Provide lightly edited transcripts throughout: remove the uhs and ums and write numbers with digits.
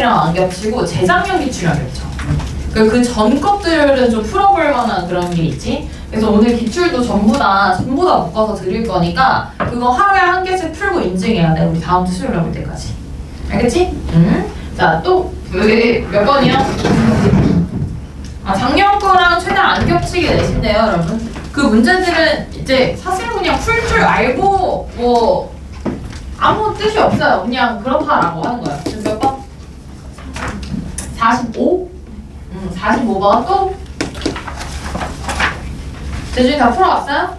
기출이랑 안 겹치고 재작년 기출이랑 겹쳐. 그 전 것들은 좀 풀어볼 만한 그런 게 있지. 그래서 오늘 기출도 전부 다 묶어서 드릴 거니까 그거 하루에 한 개씩 풀고 인증해야 돼. 우리 다음 주 수요일 올 때까지. 알겠지? 응? 자, 또 몇 번이요? 아, 작년 거랑 최대한 안 겹치게 내신대요, 여러분. 그 문제들은 이제 사실 그냥 풀 줄 알고 뭐 아무 뜻이 없어요. 그냥 그렇다라고 하는 거예요. 지금 몇 번? 45? 45번 또? 재준이 다 풀어왔어요?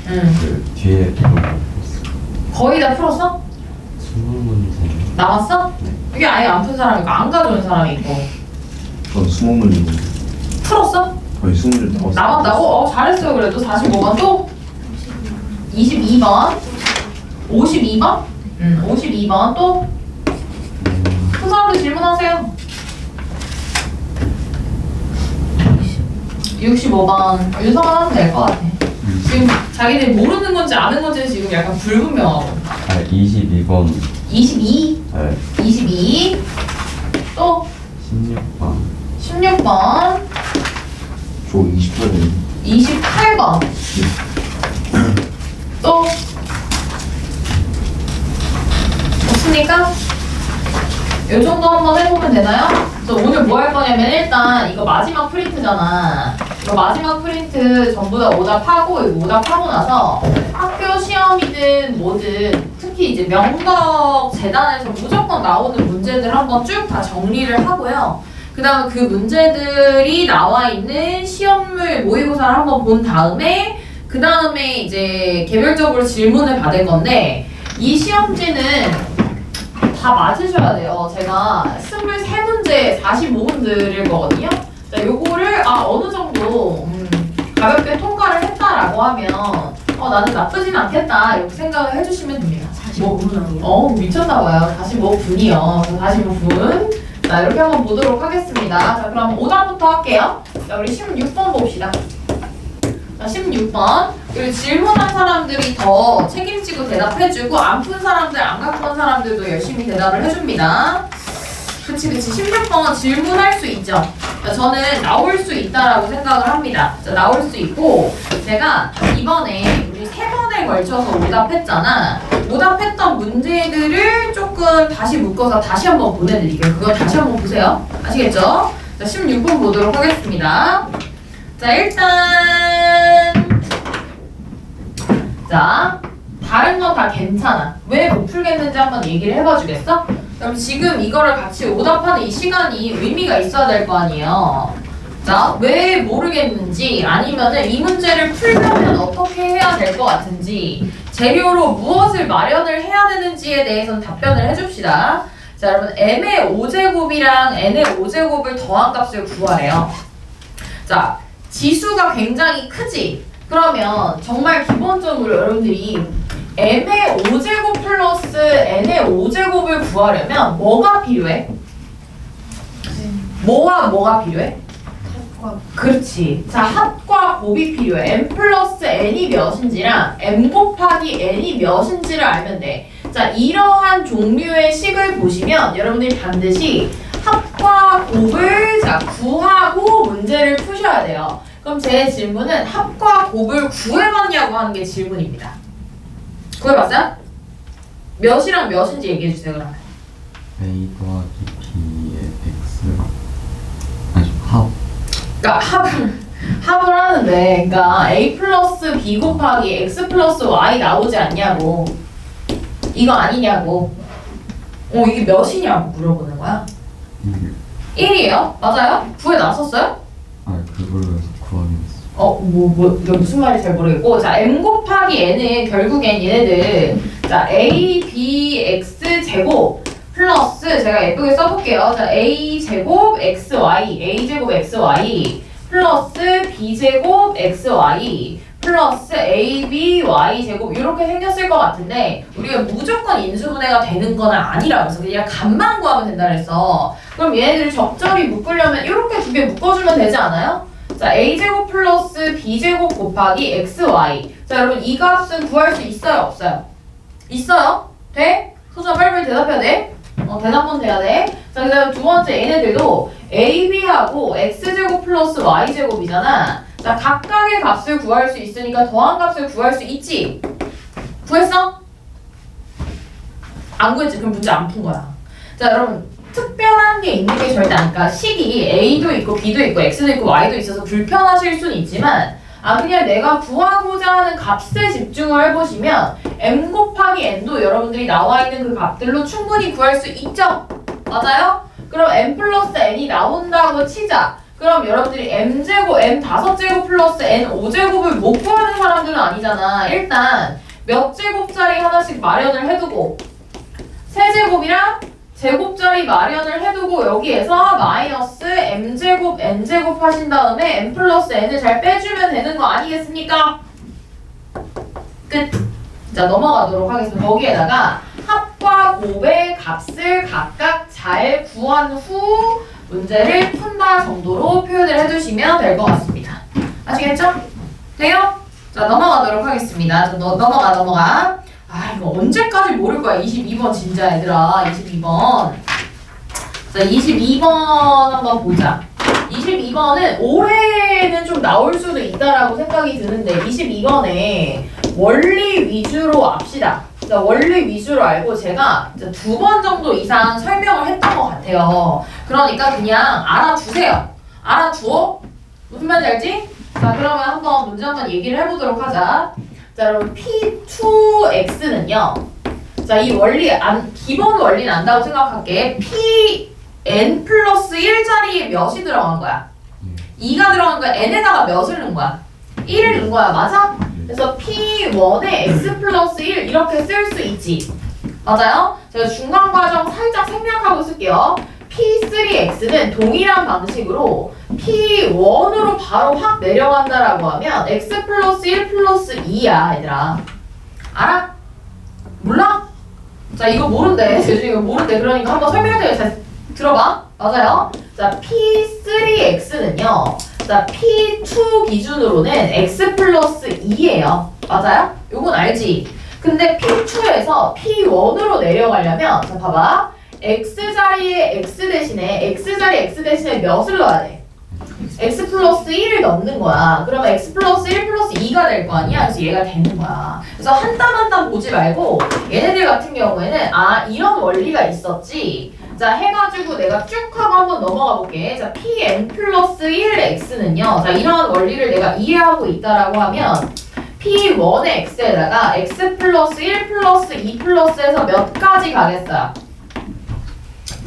그 뒤에 거의 다 풀었어? 20문제 남았어? 네. 이게 아예 안 푼 사람이 있고 안 가져온 사람이 있고. 전 20문제 풀었어? 거의 20문제 나왔어요. 남았다고? 잘했어요. 그래도 45번 또? 22번 52번? 52번 또? 그 사람들 질문하세요. 65번 윤성아 하면 될 것 같아. 지금 자기들 모르는 건지 아는 건지 지금 약간 불분명하고. 22번 22? 네. 22 또? 16번 16번 저 28번 28번 또? 없습니까? 요 정도 한번 해보면 되나요? 그래서 오늘 뭐 할 거냐면 일단 이거 마지막 프린트잖아. 이거 마지막 프린트 전부 다 오답하고 이거 오답하고 나서 학교 시험이든 뭐든 특히 이제 명덕 재단에서 무조건 나오는 문제들 한번 쭉 다 정리를 하고요. 그 다음에 그 문제들이 나와 있는 시험물 모의고사를 한번 본 다음에 그 다음에 이제 개별적으로 질문을 받을 건데 이 시험지는 다 맞으셔야 돼요. 제가 23문제 45분 드릴 거거든요. 자, 요거를 어느 정도 가볍게 통과를 했다라고 하면 나는 나쁘진 않겠다 이렇게 생각을 해주시면 됩니다. 45분이라고요? 미쳤나봐요. 45분이요. 45분. 자, 이렇게 한번 보도록 하겠습니다. 자, 그럼 오답부터 할게요. 자, 우리 16번 봅시다. 자, 16번. 그리고 질문한 사람들이 더 책임지고 대답해주고 안 푼 사람들, 안 갖고 온 사람들도 열심히 대답을 해줍니다. 그치. 16번 질문할 수 있죠. 자, 저는 나올 수 있다라고 생각을 합니다. 자, 나올 수 있고 제가 이번에 우리 3번에 걸쳐서 오답했잖아. 오답했던 문제들을 조금 다시 묶어서 다시 한번 보내드릴게요. 그거 다시 한번 보세요. 아시겠죠? 자, 16번 보도록 하겠습니다. 자, 일단 자, 다른 건 다 괜찮아. 왜 못 풀겠는지 한번 얘기를 해봐 주겠어? 그럼 지금 이거를 같이 오답하는 이 시간이 의미가 있어야 될 거 아니에요. 자, 왜 모르겠는지 아니면은 이 문제를 풀려면 어떻게 해야 될 것 같은지 재료로 무엇을 마련을 해야 되는지에 대해서는 답변을 해줍시다. 자, 여러분 m의 5제곱이랑 n의 5제곱을 더한 값을 구하래요. 자, 지수가 굉장히 크지? 그러면 정말 기본적으로 여러분들이 m의 5제곱 플러스 n의 5제곱을 구하려면 뭐가 필요해? 뭐와 뭐가 필요해? 그렇지. 자, 합과 곱이 필요해. m 플러스 n이 몇인지랑 m 곱하기 n이 몇인지를 알면 돼. 자, 이러한 종류의 식을 보시면 여러분들이 반드시 합과 곱을 구하고 문제를 푸셔야 돼요. 그럼 제 질문은 합과 곱을 구해봤냐고 하는 게 질문입니다. 구해봤어요? 몇이랑 몇인지 얘기해주세요. 그러면 A 더하기 B의 X 아니 합 그러니까 합을 하는데 그러니까 A 플러스 B 곱하기 X 플러스 Y 나오지 않냐고. 이거 아니냐고. 이게 몇이냐고 물어보는 거야. 1이에요? 맞아요? 구해놨었어요? 그걸로 해서 구하긴 했어. 이거 무슨 말인지 잘 모르겠고. 자, M 곱하기 N은 결국엔 얘네들 자, A, B, X 제곱 플러스 제가 예쁘게 써볼게요. 자, A 제곱 XY A 제곱 XY 플러스 B 제곱 XY 플러스 AB Y 제곱 이렇게 생겼을 것 같은데 우리가 무조건 인수분해가 되는 건 아니라고 해서 그냥 값만 구하면 된다 그랬어. 그럼 얘네들을 적절히 묶으려면 이렇게 두 개 묶어주면 되지 않아요? 자, A제곱 플러스 B제곱 곱하기 XY. 자, 여러분 이 값은 구할 수 있어요? 없어요? 있어요? 돼? 소정아 빨리빨리 대답해야 돼? 대답문 돼야 돼. 자, 그 다음 두 번째 얘네들도 AB하고 X제곱 플러스 Y제곱이잖아. 자, 각각의 값을 구할 수 있으니까 더한 값을 구할 수 있지? 구했어? 안 구했지? 그럼 문제 안 푼 거야. 자, 여러분 특별한 게 있는 게 절대 아니까 식이 A도 있고 B도 있고 X도 있고 Y도 있어서 불편하실 수는 있지만 그냥 내가 구하고자 하는 값에 집중을 해보시면 M 곱하기 N도 여러분들이 나와 있는 그 값들로 충분히 구할 수 있죠? 맞아요? 그럼 M 플러스 N이 나온다고 치자. 그럼 여러분들이 M제곱, M5제곱 플러스 N5제곱을 못 구하는 사람들은 아니잖아. 일단 몇 제곱짜리 하나씩 마련을 해두고 세제곱이랑 제곱짜리 마련을 해두고 여기에서 마이너스 m제곱 n제곱 하신 다음에 m 플러스 n을 잘 빼주면 되는 거 아니겠습니까? 끝! 자, 넘어가도록 하겠습니다. 거기에다가 합과 곱의 값을 각각 잘 구한 후 문제를 푼다 정도로 표현을 해주시면 될 것 같습니다. 아시겠죠? 돼요? 자, 넘어가도록 하겠습니다. 자, 넘어가. 이거 언제까지 모를 거야? 22번 진짜 얘들아. 22번. 자, 22번 한번 보자. 22번은 올해는 좀 나올 수도 있다라고 생각이 드는데 22번에 원리 위주로 합시다. 자, 원리 위주로 알고 제가 두 번 정도 이상 설명을 했던 것 같아요. 그러니까 그냥 알아두세요. 알아두어? 무슨 말인지 알지? 자, 그러면 한번 문제 한번 얘기를 해보도록 하자. 자, 여러분 P2X는요. 자, 이 원리 기본 원리는 안다고 생각할게. Pn 플러스 1 자리에 몇이 들어간 거야? 2가 들어간 거야. n에다가 몇을 넣은 거야? 1을 넣은 거야. 맞아? 그래서 P1에 x 플러스 1 이렇게 쓸 수 있지. 맞아요? 제가 중간 과정 살짝 생략하고 쓸게요. P3X는 동일한 방식으로 P1으로 바로 확 내려간다라고 하면 X 플러스 1 플러스 2야, 얘들아. 알아? 몰라? 자, 이거 모른대. 제주 이거 모른대. 그러니까 한번 설명할 때 잘 들어봐. 맞아요? 자, P3X는요. 자, P2 기준으로는 X 플러스 2예요. 맞아요? 요건 알지? 근데 P2에서 P1으로 내려가려면 자, 봐봐. X자리에 X 대신에 몇을 넣어야 돼? X 플러스 1을 넣는 거야. 그러면 X 플러스 1 플러스 2가 될 거 아니야? 그래서 얘가 되는 거야. 그래서 한 땀 한 땀 보지 말고 얘네들 같은 경우에는 이런 원리가 있었지. 자, 해가지고 내가 쭉 하고 한번 넘어가 볼게. 자, Pn 플러스 1x는요. 자, 이런 원리를 내가 이해하고 있다라고 하면 P1의 x에다가 x 플러스 1 플러스 2 플러스에서 몇 가지 가겠어요?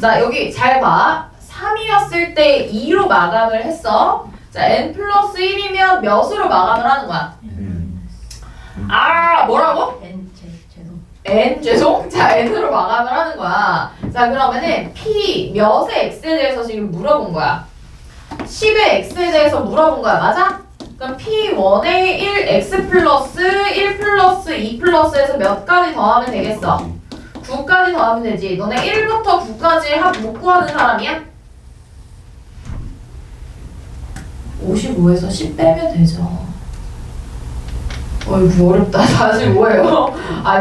자, 여기 잘 봐. 3이었을 때 2로 마감을 했어. 자, n 플러스 1이면 몇으로 마감을 하는 거야? 뭐라고? n 죄송? 자, n으로 마감을 하는 거야. 자, 그러면은 p 몇의 x에 대해서 지금 물어본 거야. 10의 x에 대해서 물어본 거야. 맞아? 그럼 p1의 1 x 플러스 1 플러스 2 플러스에서 몇 가지 더하면 되겠어? 9까지 더하면 되지. 너네 1부터 9까지 합 못 구하는 사람이야? 55에서 10 빼면 되죠. 어이구 어렵다. 다시 뭐예요?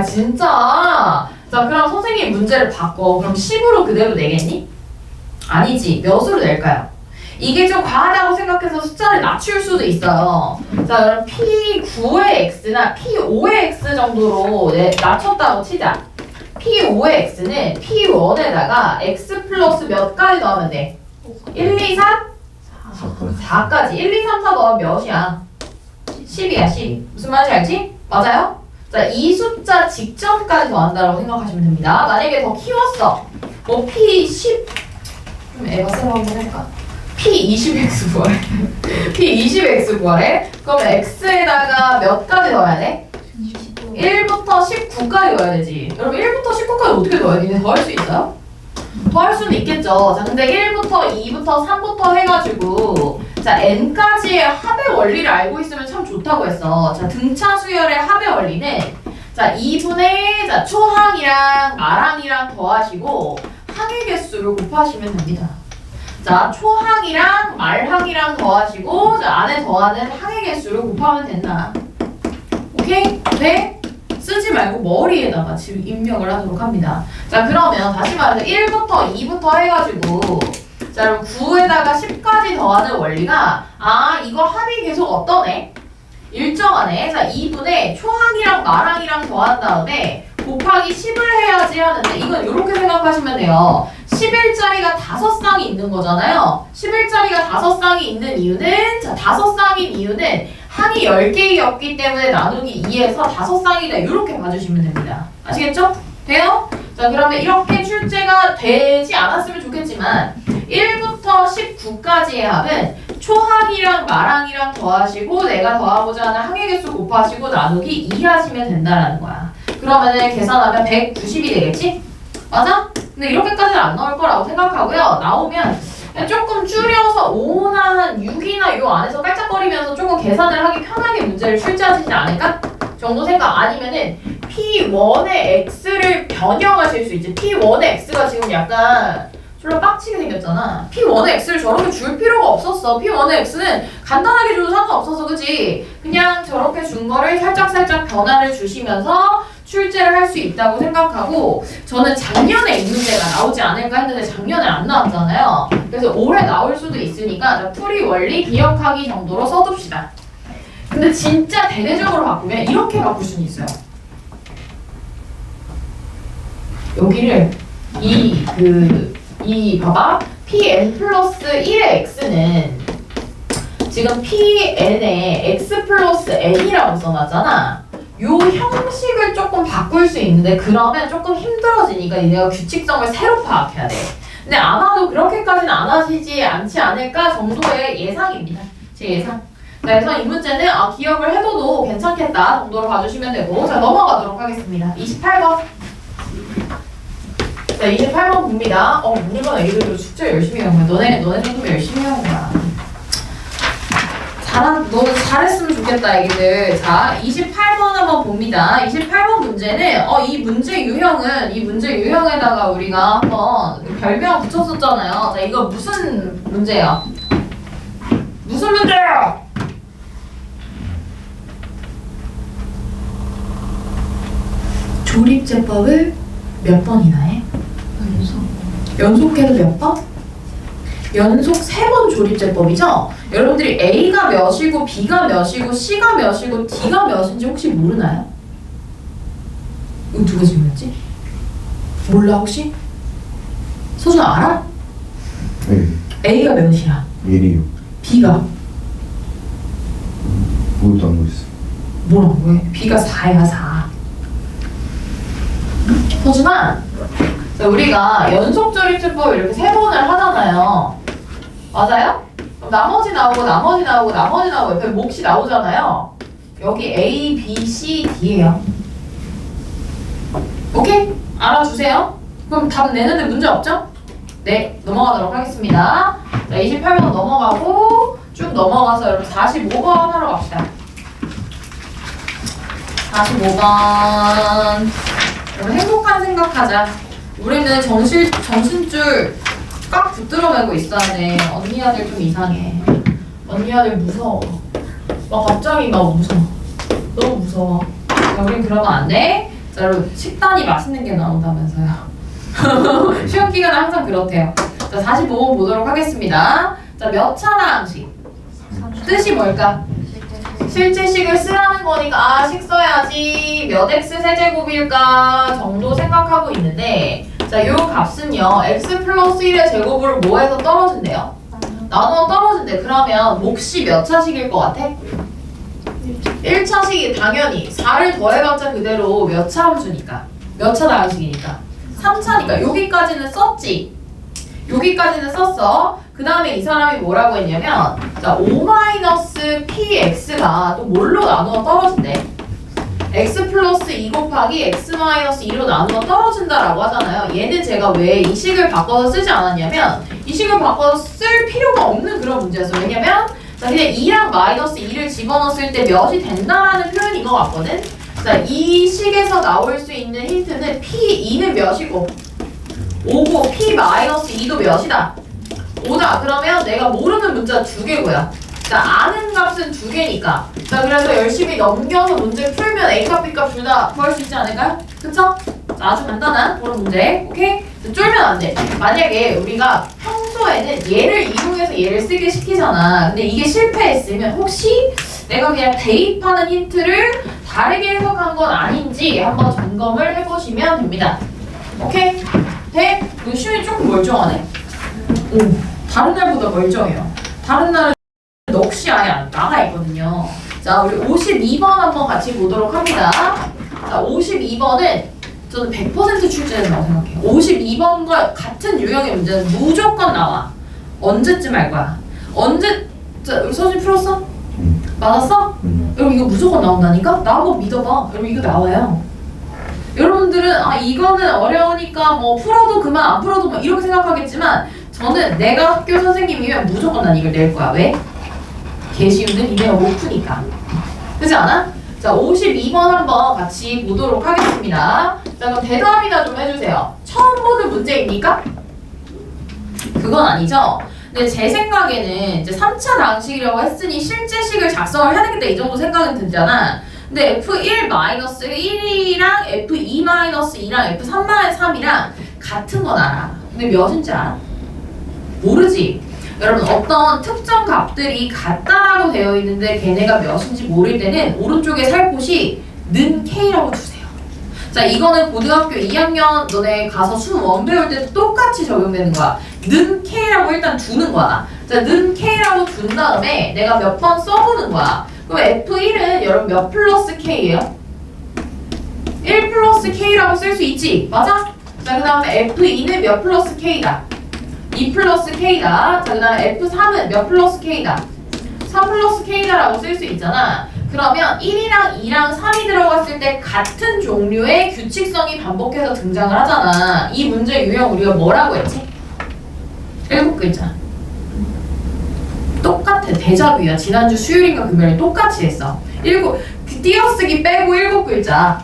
진짜? 자, 그럼 선생님 문제를 바꿔. 그럼 10으로 그대로 내겠니? 아니지. 몇으로 낼까요? 이게 좀 과하다고 생각해서 숫자를 낮출 수도 있어요. 자, 그럼 P9의 x나 P5의 x 정도로 낮췄다고 치자. P5의 x는 P1에다가 x 플러스 몇 가지 넣으면 돼? 1, 2, 3? 4까지. 1, 2, 3, 4 넣으면 몇이야? 10이야, 10. 무슨 말인지 알지? 맞아요? 자, 이 숫자 직전까지 더한다고 생각하시면 됩니다. 만약에 더 키웠어. 뭐 P10 그럼 애가 쌤 한번 해볼까? P20x 구하래. P20x 구하래. 그럼 x에다가 몇 가지 넣어야 돼? 1부터 19까지 넣어야 되지. 여러분 1부터 19까지 어떻게 넣어야 돼? 더 할 수 있어요? 더 할 수는 있겠죠. 자, 근데 1부터 2부터 3부터 해가지고 자, n까지의 합의 원리를 알고 있으면 참 좋다고 했어. 자, 등차 수열의 합의 원리는 자, 2분의 자, 초항이랑 말항이랑 더하시고 항의 개수를 곱하시면 됩니다. 자, 초항이랑 말항이랑 더하시고 자, 안에 더하는 항의 개수를 곱하면 된다. 오케이? 돼? 쓰지 말고 머리에다가 지금 입력을 하도록 합니다. 자, 그러면 다시 말해서 1부터 2부터 해가지고 자, 그럼 9에다가 10까지 더하는 원리가 이거 합이 계속 어떠네? 일정하네. 자, 2분의 초항이랑 마랑이랑 더한 다음에 곱하기 10을 해야지 하는데 이건 이렇게 생각하시면 돼요. 11자리가 5쌍이 있는 거잖아요. 11자리가 5쌍이 있는 이유는 자, 5쌍인 이유는 항이 10개였기 때문에 나누기 2에서 5쌍이다. 이렇게 봐주시면 됩니다. 아시겠죠? 돼요? 자, 그러면 이렇게 출제가 되지 않았으면 좋겠지만 1부터 19까지의 합은 초항이랑 마랑이랑 더하시고 내가 더하고자 하는 항의 개수 곱하시고 나누기 2 하시면 된다라는 거야. 그러면은 계산하면 190이 되겠지? 맞아? 근데 이렇게까지는 안 나올 거라고 생각하고요. 나오면 조금 줄여서 5나 한 6이나 요 안에서 깔짝거리면서 조금 계산을 하기 편하게 문제를 출제하시지 않을까? 정도 생각. 아니면은 P1의 X를 변형하실 수 있지. P1의 X가 지금 약간 졸라 빡치게 생겼잖아. P1의 X를 저렇게 줄 필요가 없었어. P1의 X는 간단하게 줘도 상관없어서 그지? 그냥 저렇게 준 거를 살짝살짝 변화를 주시면서 출제를 할 수 있다고 생각하고 저는 작년에 이 문제가 나오지 않을까 했는데 작년에 안 나왔잖아요. 그래서 올해 나올 수도 있으니까 풀이 원리 기억하기 정도로 써둡시다. 근데 진짜 대대적으로 바꾸면 이렇게 바꿀 수는 있어요. 여기를 봐봐. Pn 플러스 1의 x는 지금 Pn에 x 플러스 n이라고 써놨잖아. 요 형식을 조금 바꿀 수 있는데 그러면 조금 힘들어지니까 내가 규칙성을 새로 파악해야 돼. 근데 아마도 그렇게까지는 안 하시지 않지 않을까 정도의 예상입니다. 제 예상. 그래서 이 문제는 기억을 해둬도 괜찮겠다 정도로 봐주시면 되고 자 넘어가도록 하겠습니다. 28번. 자 28번 봅니다. 우리반 애기들도 숙제 열심히 한 거야. 너네 좀 열심히 한 거야. 너는 잘했으면 좋겠다 애기들. 자 28번 한번 봅니다. 28번 문제는 이 문제 유형에다가 우리가 한번 별명 붙였었잖아요. 자 이거 무슨 문제야? 무슨 문제야? 조립제법을 몇 번이나 해? 연속해도 몇 번? 연속 3번 조립제법이죠? 여러분들이 A가 몇이고 B가 몇이고 C가 몇이고 D가 몇인지 혹시 모르나요? 이거 누가 질문했지? 몰라 혹시? 서준 알아? 네. A가 몇이야? 1이요. B가? 뭐도 안 보였어. 뭐라고 해? B가 4야 4. 서준아, 자, 우리가 연속 조립제법 이렇게 3번을 하잖아요. 맞아요? 그럼 나머지 나오고 옆에 몫이 나오잖아요. 여기 A, B, C, D예요. 오케이? 알아주세요. 그럼 답 내는데 문제 없죠? 네, 넘어가도록 하겠습니다. 자, 28번 넘어가고 쭉 넘어가서 여러분 45번 하러 갑시다. 45번. 여러분 행복한 생각하자. 우리는 정신줄 꽉 붙들어매고 있어야 돼. 언니 아들 좀 이상해. 언니 아들 무서워. 막 갑자기 막 무서워. 너무 무서워. 자, 우린 그러면 안 돼. 자, 여러분 식단이 맛있는 게 나온다면서요. 시험 기간은 항상 그렇대요. 자, 45번 보도록 하겠습니다. 자, 몇 차나 항식? 뜻이 뭘까? 실제식을 쓰라는 거니까 식 써야지. 몇 x 세제곱일까 정도 생각하고 있는데 자, 요 값은요 x 플러스 1의 제곱을 뭐해서 떨어진대요? 나누어 떨어진대. 그러면 몫이 몇 차식일 것 같아? 1차식이 당연히 4를 더해봤자 그대로 몇 차 함수니까 몇 차 나항식이니까 3차니까 여기까지는 썼지. 여기까지는 썼어. 그 다음에 이 사람이 뭐라고 했냐면 자 5-px가 또 뭘로 나누어 떨어진대? x 플러스 2 곱하기 x 마이너스 2로 나누어 떨어진다라고 하잖아요. 얘는 제가 왜 이 식을 바꿔서 쓰지 않았냐면 이 식을 바꿔서 쓸 필요가 없는 그런 문제였어요. 왜냐면 자 그냥 2랑 마이너스 2를 집어넣었을 때 몇이 된다라는 표현인 것 같거든. 자 이 식에서 나올 수 있는 힌트는 p2는 몇이고 5고 p 마이너스 2도 몇이다? 5다. 그러면 내가 모르는 문자 2개고요. 자, 아는 값은 두 개니까. 자, 그래서 열심히 넘겨서 문제 풀면 A값, B값 둘 다 구할 수 있지 않을까요? 그쵸? 자, 아주 간단한 그런 문제. 오케이? 쫄면 안 돼. 만약에 우리가 평소에는 얘를 이용해서 얘를 쓰게 시키잖아. 근데 이게 실패했으면 혹시 내가 그냥 대입하는 힌트를 다르게 해석한 건 아닌지 한번 점검을 해보시면 됩니다. 오케이? 돼? 그 시험이 조금 멀쩡하네? 오, 다른 날보다 멀쩡해요. 다른 날은 넋이 아예 안 나가 있거든요. 자, 우리 52번 한번 같이 보도록 합니다. 자, 52번은 저는 100% 출제된다고 생각해요. 52번과 같은 유형의 문제는 무조건 나와. 언제쯤 할 거야? 자, 우리 서준 풀었어? 맞았어? 여러분 이거 무조건 나온다니까? 나 한번 믿어봐. 여러분 이거 나와요. 여러분들은 아 이거는 어려우니까 뭐 풀어도 그만 안 풀어도 뭐 이렇게 생각하겠지만 저는 내가 학교 선생님이면 무조건 난 이걸 낼 거야. 왜? 개쉬운데 니네가 못 푸니까. 그렇지 않아? 자, 52번 한번 같이 보도록 하겠습니다. 자, 그럼 대답이나 좀 해주세요. 처음 보는 문제입니까? 그건 아니죠? 근데 제 생각에는 이제 3차 방식이라고 했으니 실제식을 작성을 해야 되겠다 이 정도 생각은 들잖아. 근데 F1-1이랑 F2-2랑 F3-3이랑 같은 건 알아. 근데 몇인지 알아? 모르지? 여러분 어떤 특정 값들이 같다라고 되어 있는데 걔네가 몇인지 모를 때는 오른쪽에 살포시 는 K라고 두세요. 자, 이거는 고등학교 2학년 너네 가서 수원 배울 때도 똑같이 적용되는 거야. 는 K라고 일단 두는 거야. 자, 는 K라고 둔 다음에 내가 몇 번 써보는 거야. 그럼 F1은 여러분 몇 플러스 K예요? 1 플러스 K라고 쓸 수 있지? 맞아? 자, 그 다음에 F2는 몇 플러스 K다? 2 플러스 K다. 자, 그 다음에 F3은 몇 플러스 K다? 3 플러스 K다라고 쓸 수 있잖아. 그러면 1이랑 2랑 3이 들어갔을 때 같은 종류의 규칙성이 반복해서 등장을 하잖아. 이 문제 유형 우리가 뭐라고 했지? 7글자. 똑같아. 데자뷰야. 지난주 수요일인가 금요일 똑같이 했어. 띄어쓰기 빼고 7글자.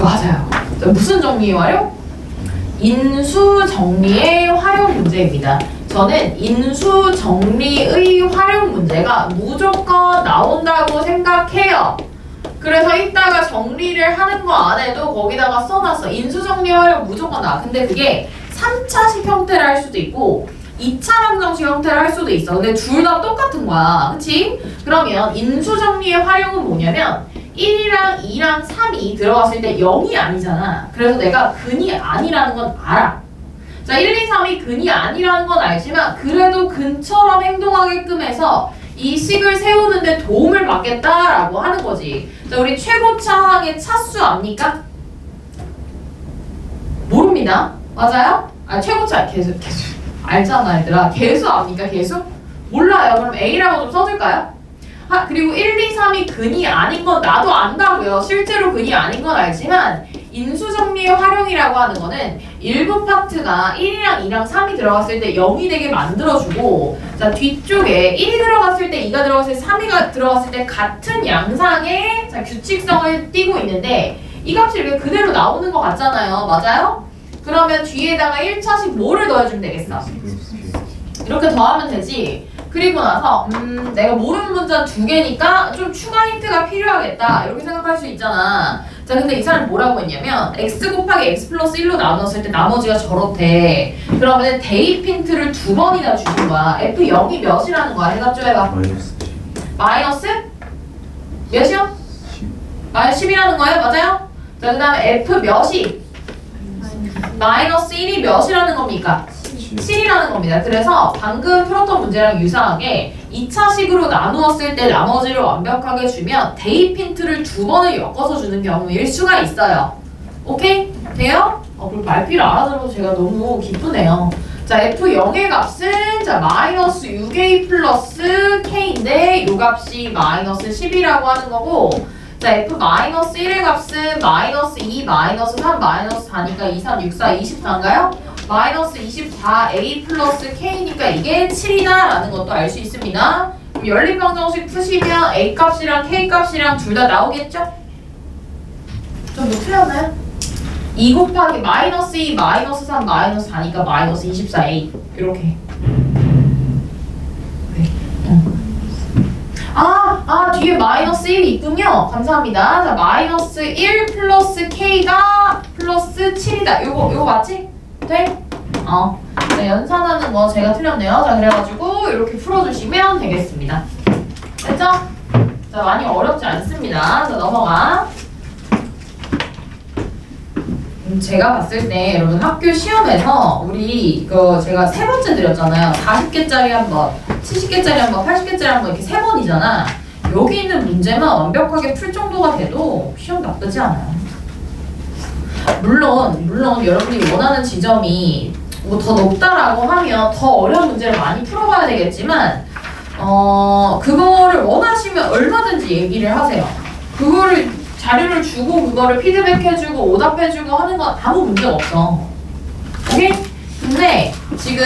맞아요. 자, 무슨 정리의 활용? 인수 정리의 활용 문제입니다. 저는 인수 정리의 활용 문제가 무조건 나온다고 생각해요. 그래서 이따가 정리를 하는 거 안 해도 거기다가 써놨어. 인수 정리 활용 무조건 나와. 근데 그게 3차식 형태를 할 수도 있고 2차 방정식 형태를 할 수도 있어. 근데 둘 다 똑같은 거야. 그치? 그러면 인수 정리의 활용은 뭐냐면 1이랑 2랑 3이 들어갔을 때 0이 아니잖아. 그래서 내가 근이 아니라는 건 알아. 자, 1, 2, 3이 근이 아니라는 건 알지만 그래도 근처럼 행동하게끔 해서 이 식을 세우는데 도움을 받겠다라고 하는 거지. 자, 우리 최고차항의 차수 압니까? 모릅니다. 맞아요? 아, 최고차 개수 알잖아 얘들아. 개수 압니까? 개수? 몰라요. 그럼 A라고 좀 써줄까요? 아, 그리고 1, 2, 3이 근이 아닌 건 나도 안다고요. 실제로 근이 아닌 건 알지만 인수정리의 활용이라고 하는 거는 일부 파트가 1이랑 2랑 3이 들어갔을 때 0이 되게 만들어주고 자, 뒤쪽에 1이 들어갔을 때 2가 들어갔을 때 3이 들어갔을 때 같은 양상의 자, 규칙성을 띠고 있는데 이 값이 이렇게 그대로 나오는 것 같잖아요. 맞아요? 그러면 뒤에다가 1차식 뭐를 더해주면 되겠어? 이렇게 더하면 되지. 그리고 나서 내가 모르는 문제는 2개니까 좀 추가 힌트가 필요하겠다 이렇게 생각할 수 있잖아. 자, 근데 이 사람이 뭐라고 했냐면 x 곱하기 x 플러스 1로 나눴을 때 나머지가 저렇대. 그러면 대입 힌트를 2번이나 주신 거야. F0이 몇이라는 거야? 해답 좀 해봐. 마이너스? 몇이요? 10. 마이너스 10이라는 거예요? 맞아요? 자, 그 다음에 F 몇이? 마이너스 1이 몇이라는 겁니까? 7이라는 겁니다. 그래서 방금 풀었던 문제랑 유사하게 2차식으로 나누었을 때 나머지를 완벽하게 주면 대입 힌트를 2번을 엮어서 주는 경우일 수가 있어요. 오케이? 돼요? 그리고 말귀를 알아들어서 제가 너무 기쁘네요. 자, F0의 값은 자 마이너스 6a 플러스 k인데 이 값이 마이너스 10이라고 하는 거고 자, F-1의 값은 마이너스 2, 마이너스 3, 마이너스 4니까 2, 3, 6, 4, 24인가요? 마이너스 24a 플러스 k니까 이게 7이다 라는 것도 알 수 있습니다. 그럼 연립방정식 푸시면 a 값이랑 k 값이랑 둘 다 나오겠죠? 좀 뭐 틀렸나요? 2 곱하기 마이너스 2, 마이너스 3, 마이너스 4니까 마이너스 24a 이렇게. 네. 뒤에 마이너스 1이 있군요. 감사합니다. 자, 마이너스 1 플러스 k가 플러스 7이다. 요거 맞지? 돼? 네, 연산하는 거 제가 틀렸네요. 자, 그래가지고 이렇게 풀어주시면 되겠습니다. 됐죠? 자, 많이 어렵지 않습니다. 자, 넘어가. 제가 봤을 때 여러분 학교 시험에서 우리 이거 제가 3번째 드렸잖아요. 40개짜리 한 번, 70개짜리 한 번, 80개짜리 한 번 이렇게 3번이잖아. 여기 있는 문제만 완벽하게 풀 정도가 돼도 시험 나쁘지 않아요. 물론 여러분이 원하는 지점이 뭐 더 높다라고 하면 더 어려운 문제를 많이 풀어봐야 되겠지만 그거를 원하시면 얼마든지 얘기를 하세요. 그거를 자료를 주고 그거를 피드백해주고 오답해주고 하는 건 아무 문제가 없어. 오케이? 근데 지금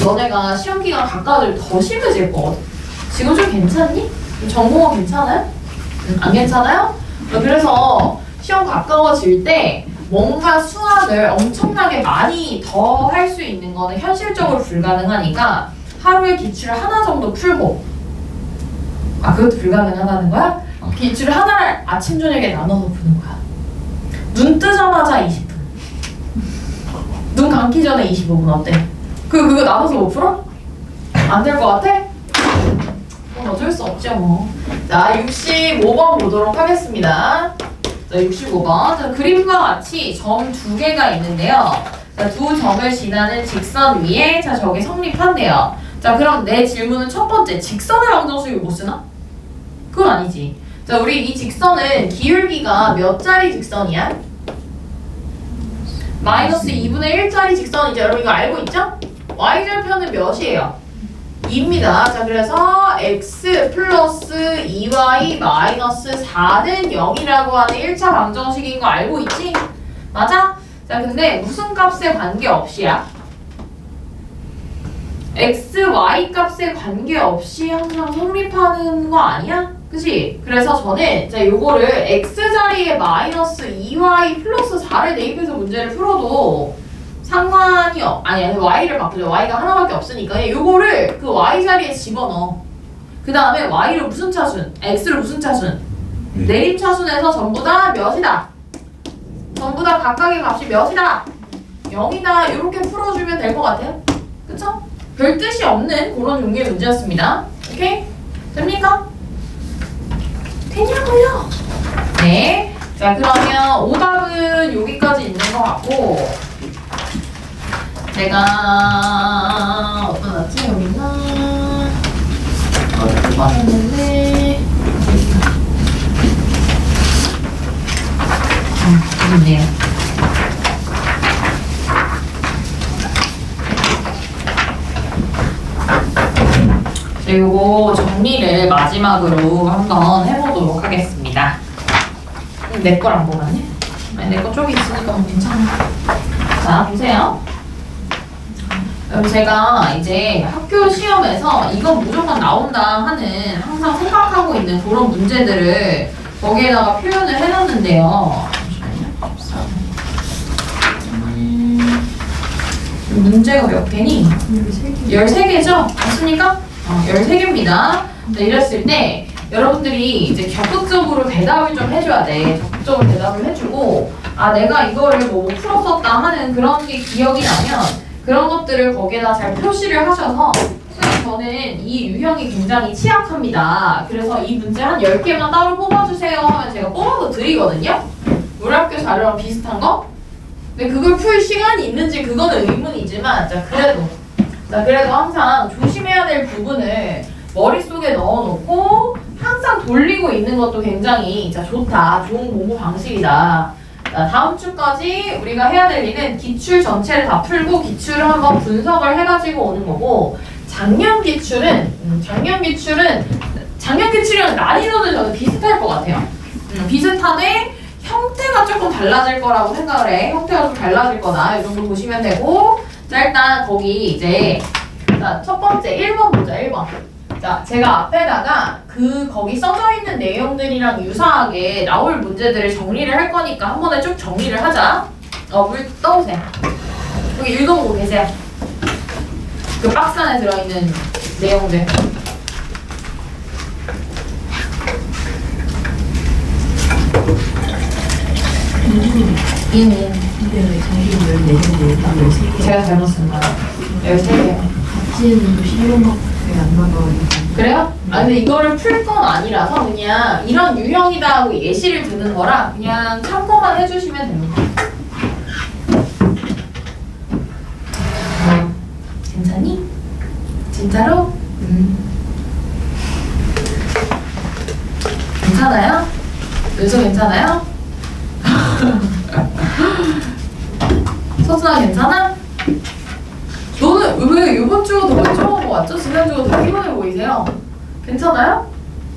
너네가 시험 기간 가까워지면 더 심해질 거거든. 지금 좀 괜찮니? 전공은 괜찮아요? 안 괜찮아요? 그래서 시험 가까워질 때 뭔가 수학을 엄청나게 많이 더 할 수 있는 거는 현실적으로 불가능하니까 하루에 기출 하나 정도 풀고 그것도 불가능하다는 거야? 기출 하나를 아침 저녁에 나눠서 푸는 거야. 눈 뜨자마자 20분 눈 감기 전에 25분 어때? 그거 나눠서 못 풀어? 안 될 것 같아? 그럼 어쩔 수 없죠 뭐. 자 65번 보도록 하겠습니다. 자 65번 자, 그림과 같이 점 2개가 있는데요. 자, 2점을 지나는 직선 위에 자 저게 성립한대요. 자 그럼 내 질문은 첫 번째 직선의 방정식을 못 쓰나? 그건 아니지. 자 우리 이 직선은 기울기가 몇 짜리 직선이야? 마이너스 2분의 1짜리 직선이죠. 여러분 이거 알고 있죠? y절편은 몇이에요? 2입니다. 자 그래서 x 플러스 2y 마이너스 4는 0이라고 하는 1차 방정식인 거 알고 있지? 맞아? 자 근데 무슨 값에 관계없이야? x, y 값에 관계없이 항상 성립하는 거 아니야? 그치? 그래서 저는 자 요거를 x자리에 마이너스 2y 플러스 4를 대입해서 문제를 풀어도 상관이 아니야. y를 바꾸죠. y가 하나밖에 없으니까 요거를 그 y자리에 집어넣어. 그 다음에 y를 무슨 차순? x를 무슨 차순? 내림차순에서 전부 다 몇이다? 전부 다 각각의 값이 몇이다? 0이다. 이렇게 풀어주면 될 것 같아요. 그쵸? 별 뜻이 없는 그런 종류의 문제였습니다. 오케이? 됩니까? 되냐고요? 네. 자 그러면 오답은 여기까지 있는 것 같고 제가 어떤 왔지? 여기 있나? 어디 뽑았는데 여기 있네요. 자, 요거 정리를 마지막으로 한번 해보도록 하겠습니다. 내 걸 안 보았네? 아니, 내 거 쪽이 있으니까 괜찮아. 자, 보세요. 제가 이제 학교 시험에서 이건 무조건 나온다 하는 항상 생각하고 있는 그런 문제들을 거기에다가 표현을 해놨는데요. 문제가 몇 개니? 13개죠? 맞습니까? 13개입니다. 이랬을 때 여러분들이 이제 적극적으로 대답을 좀 해줘야 돼. 적극적으로 대답을 해주고 내가 이거를 뭐 풀었었다 하는 그런 게 기억이 나면 그런 것들을 거기에다 잘 표시를 하셔서 저는 이 유형이 굉장히 취약합니다. 그래서 이 문제 한 10개만 따로 뽑아주세요 하면 제가 뽑아서 드리거든요. 우리 학교 자료랑 비슷한 거? 근데 그걸 풀 시간이 있는지 그거는 의문이지만 그래도 항상 조심해야 될 부분을 머릿속에 넣어놓고 항상 돌리고 있는 것도 굉장히 좋다. 좋은 공부 방식이다. 다음 주까지 우리가 해야 될 일은 기출 전체를 다 풀고 기출을 한번 분석을 해가지고 오는 거고 작년 기출이랑 난이도는 저는 비슷할 것 같아요. 비슷한데 형태가 조금 달라질 거라고 생각을 해. 형태가 좀 달라질 거다. 이 정도 보시면 되고 자 일단 거기 이제 첫 번째 1번 보자. 1번. 자 제가 앞에다가 거기 써져 있는 내용들이랑 유사하게 나올 문제들을 정리를 할 거니까 한 번에 쭉 정리를 하자. 물 떠오세요. 여기 읽어보고 계세요. 그 박스 안에 들어있는 내용들. 근데 왜 자기를 내는데 딱 13개 제가 잘못 쓴 거야. 13개. 같이는 11번밖에 안 나가가지고 그래요? 아 근데 이거를 풀 건 아니라서 그냥 이런 유형이다 하고 예시를 드는 거라 그냥 참고만 해주시면 됩니다. 괜찮니? 진짜로? 괜찮아요? 요즘 괜찮아요? 서준아 괜찮아? 너는 왜 이번 주가 더 멀쩡한 거 같죠? 지난주가 더 피곤해 보이세요? 괜찮아요?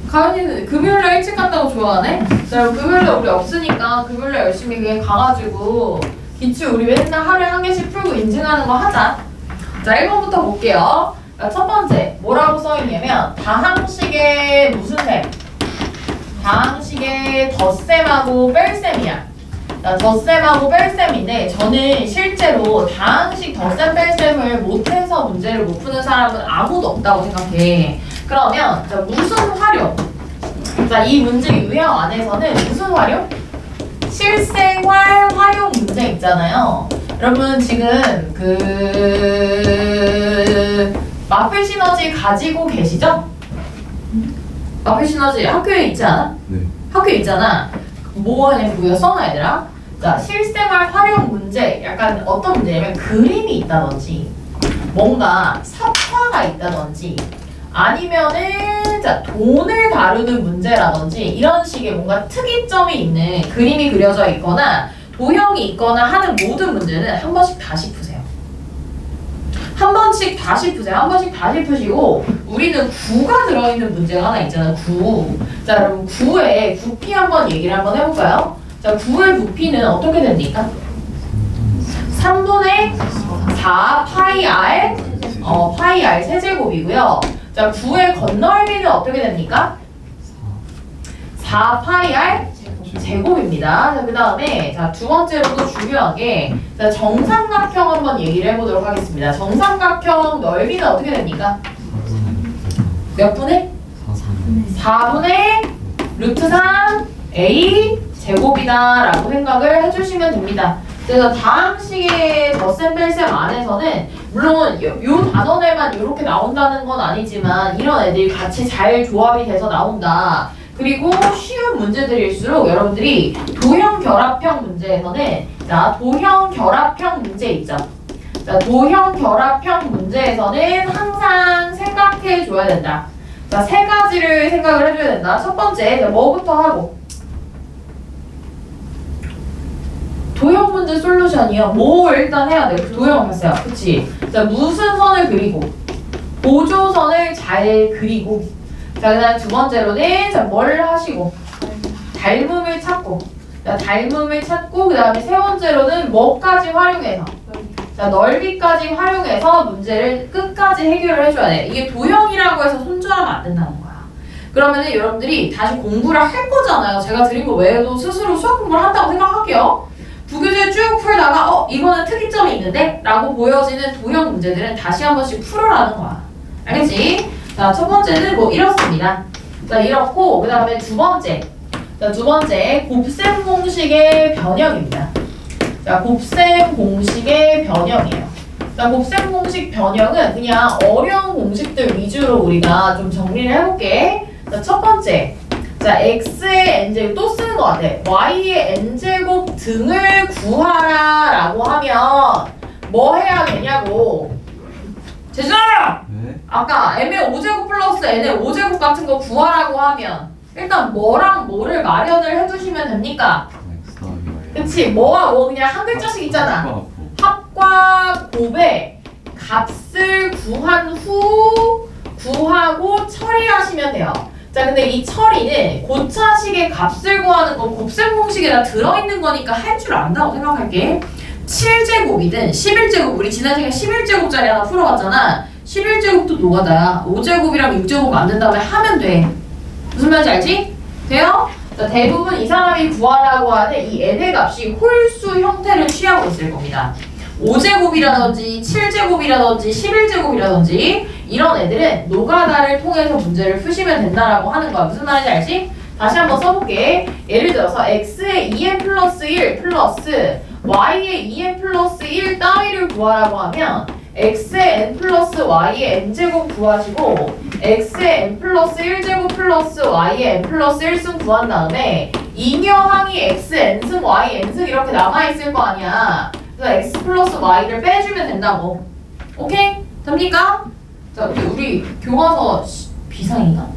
가연이는 금요일날 일찍 간다고 좋아하네? 자, 금요일날 우리 없으니까 금요일날 열심히 그냥 가가지고 기출 우리 맨날 하루에 한 개씩 풀고 인증하는 거 하자. 자, 1번부터 볼게요. 자, 첫 번째 뭐라고 써있냐면 다항식의 무슨 셈? 다항식의 덧셈하고 뺄셈이야. 자, 덧셈하고 뺄셈인데 저는 실제로 다항식 덧셈 뺄셈을 못해서 문제를 못 푸는 사람은 아무도 없다고 생각해. 그러면 자, 무슨 활용? 자, 이 문제 유형 안에서는 무슨 활용? 실생활 활용 문제 있잖아요. 여러분 지금 마플 시너지 가지고 계시죠? 마플 시너지 학교에 있지 않아? 네. 학교에 있잖아. 뭐 하냐면 우리가 써놔 얘들아. 자, 실생활 활용 문제 약간 어떤 문제냐면 그림이 있다든지 뭔가 삽화가 있다든지 아니면은 자 돈을 다루는 문제라든지 이런 식의 뭔가 특이점이 있는 그림이 그려져 있거나 도형이 있거나 하는 모든 문제는 한 번씩 다시 푸세요. 한 번씩 다시 푸세요. 한 번씩 다시 푸시고 우리는 구가 들어있는 문제가 하나 있잖아요. 구. 자, 여러분 구의 부피 한번 얘기를 한번 해볼까요? 자, 구의 부피는 어떻게 됩니까? 3분의 4 파이 r 파이 r 세제곱이고요. 자, 구의 건널비는 어떻게 됩니까? 4 파이 r 제곱입니다. 자, 그 다음에 자, 두 번째로도 중요하게 자, 정삼각형 한번 얘기를 해보도록 하겠습니다. 정삼각형 넓이는 어떻게 됩니까? 몇 분의? 4분의 루트 3 a 제곱이다 라고 생각을 해주시면 됩니다. 그래서 다항식의 덧셈 뺄셈 안에서는 물론 요 단원에만 이렇게 나온다는 건 아니지만 이런 애들이 같이 잘 조합이 돼서 나온다. 그리고 쉬운 문제들일수록 여러분들이 도형 결합형 문제에서는 자, 도형 결합형 문제 있죠. 자, 도형 결합형 문제에서는 항상 생각해 줘야 된다. 자, 세 가지를 생각을 해줘야 된다. 첫 번째, 자, 뭐부터 하고? 도형 문제 솔루션이요. 뭐 일단 해야 돼. 도형 봤어요. 그치? 자, 무슨 선을 그리고 보조선을 잘 그리고 자, 그 다음 두 번째로는 자, 뭘 하시고 닮음을 찾고 자, 닮음을 찾고 그 다음에 세 번째로는 뭐까지 활용해서 자, 넓이까지 활용해서 문제를 끝까지 해결을 해줘야 돼. 이게 도형이라고 해서 손절하면 안 된다는 거야. 그러면은 여러분들이 다시 공부를 할 거잖아요. 제가 드린 거 외에도 스스로 수학 공부를 한다고 생각할게요. 부교재 쭉 풀다가 이거는 특이점이 있는데? 라고 보여지는 도형 문제들은 다시 한 번씩 풀어라는 거야. 알겠지? 자, 첫 번째는 뭐 이렇습니다. 자, 이렇고 그 다음에 두 번째. 자, 두 번째 곱셈 공식의 변형입니다. 자, 곱셈 공식의 변형이에요. 자, 곱셈 공식 변형은 그냥 어려운 공식들 위주로 우리가 좀 정리를 해볼게. 자, 첫 번째. 자, x의 n제곱 또 쓰는 것 같아. y의 n제곱 등을 구하라 라고 하면 뭐 해야 되냐고. 재준아! 네. 아까 m의 5제곱 플러스 n의 5제곱 같은 거 구하라고 하면 일단 뭐랑 뭐를 마련을 해주시면 됩니까? 그치? 뭐와 뭐 그냥 한 글자씩 있잖아. 합과 곱의 값을 구한 후 구하고 처리하시면 돼요. 자, 근데 이 처리는 고차식의 값을 구하는 건 곱셈 공식에다 들어있는 거니까 할 줄 안다고 생각할게. 7제곱이든 11제곱, 우리 지난 시간에 11제곱짜리 하나 풀어봤잖아. 11제곱도 노가다야. 5제곱이랑 6제곱 만든 다음에 하면 돼. 무슨 말인지 알지? 돼요? 자, 자, 대부분 이 사람이 구하라고 하는 이 n의 값이 홀수 형태를 취하고 있을 겁니다. 5제곱이라든지 7제곱이라든지 11제곱이라든지 이런 애들은 노가다를 통해서 문제를 푸시면 된다라고 하는 거야. 무슨 말인지 알지? 다시 한번 써볼게. 예를 들어서 x의 2n 플러스 1 플러스 y의 2n 플러스 1 따위를 구하라고 하면 x의 n 플러스 y의 n제곱 구하시고 x의 n 플러스 1제곱 플러스 y의 n 플러스 1승 구한 다음에 잉여항이 x n승 y n승 이렇게 남아있을 거 아니야. 그래서 x 플러스 y를 빼주면 된다고. 오케이? 됩니까? 자, 우리 교과서 비상인가?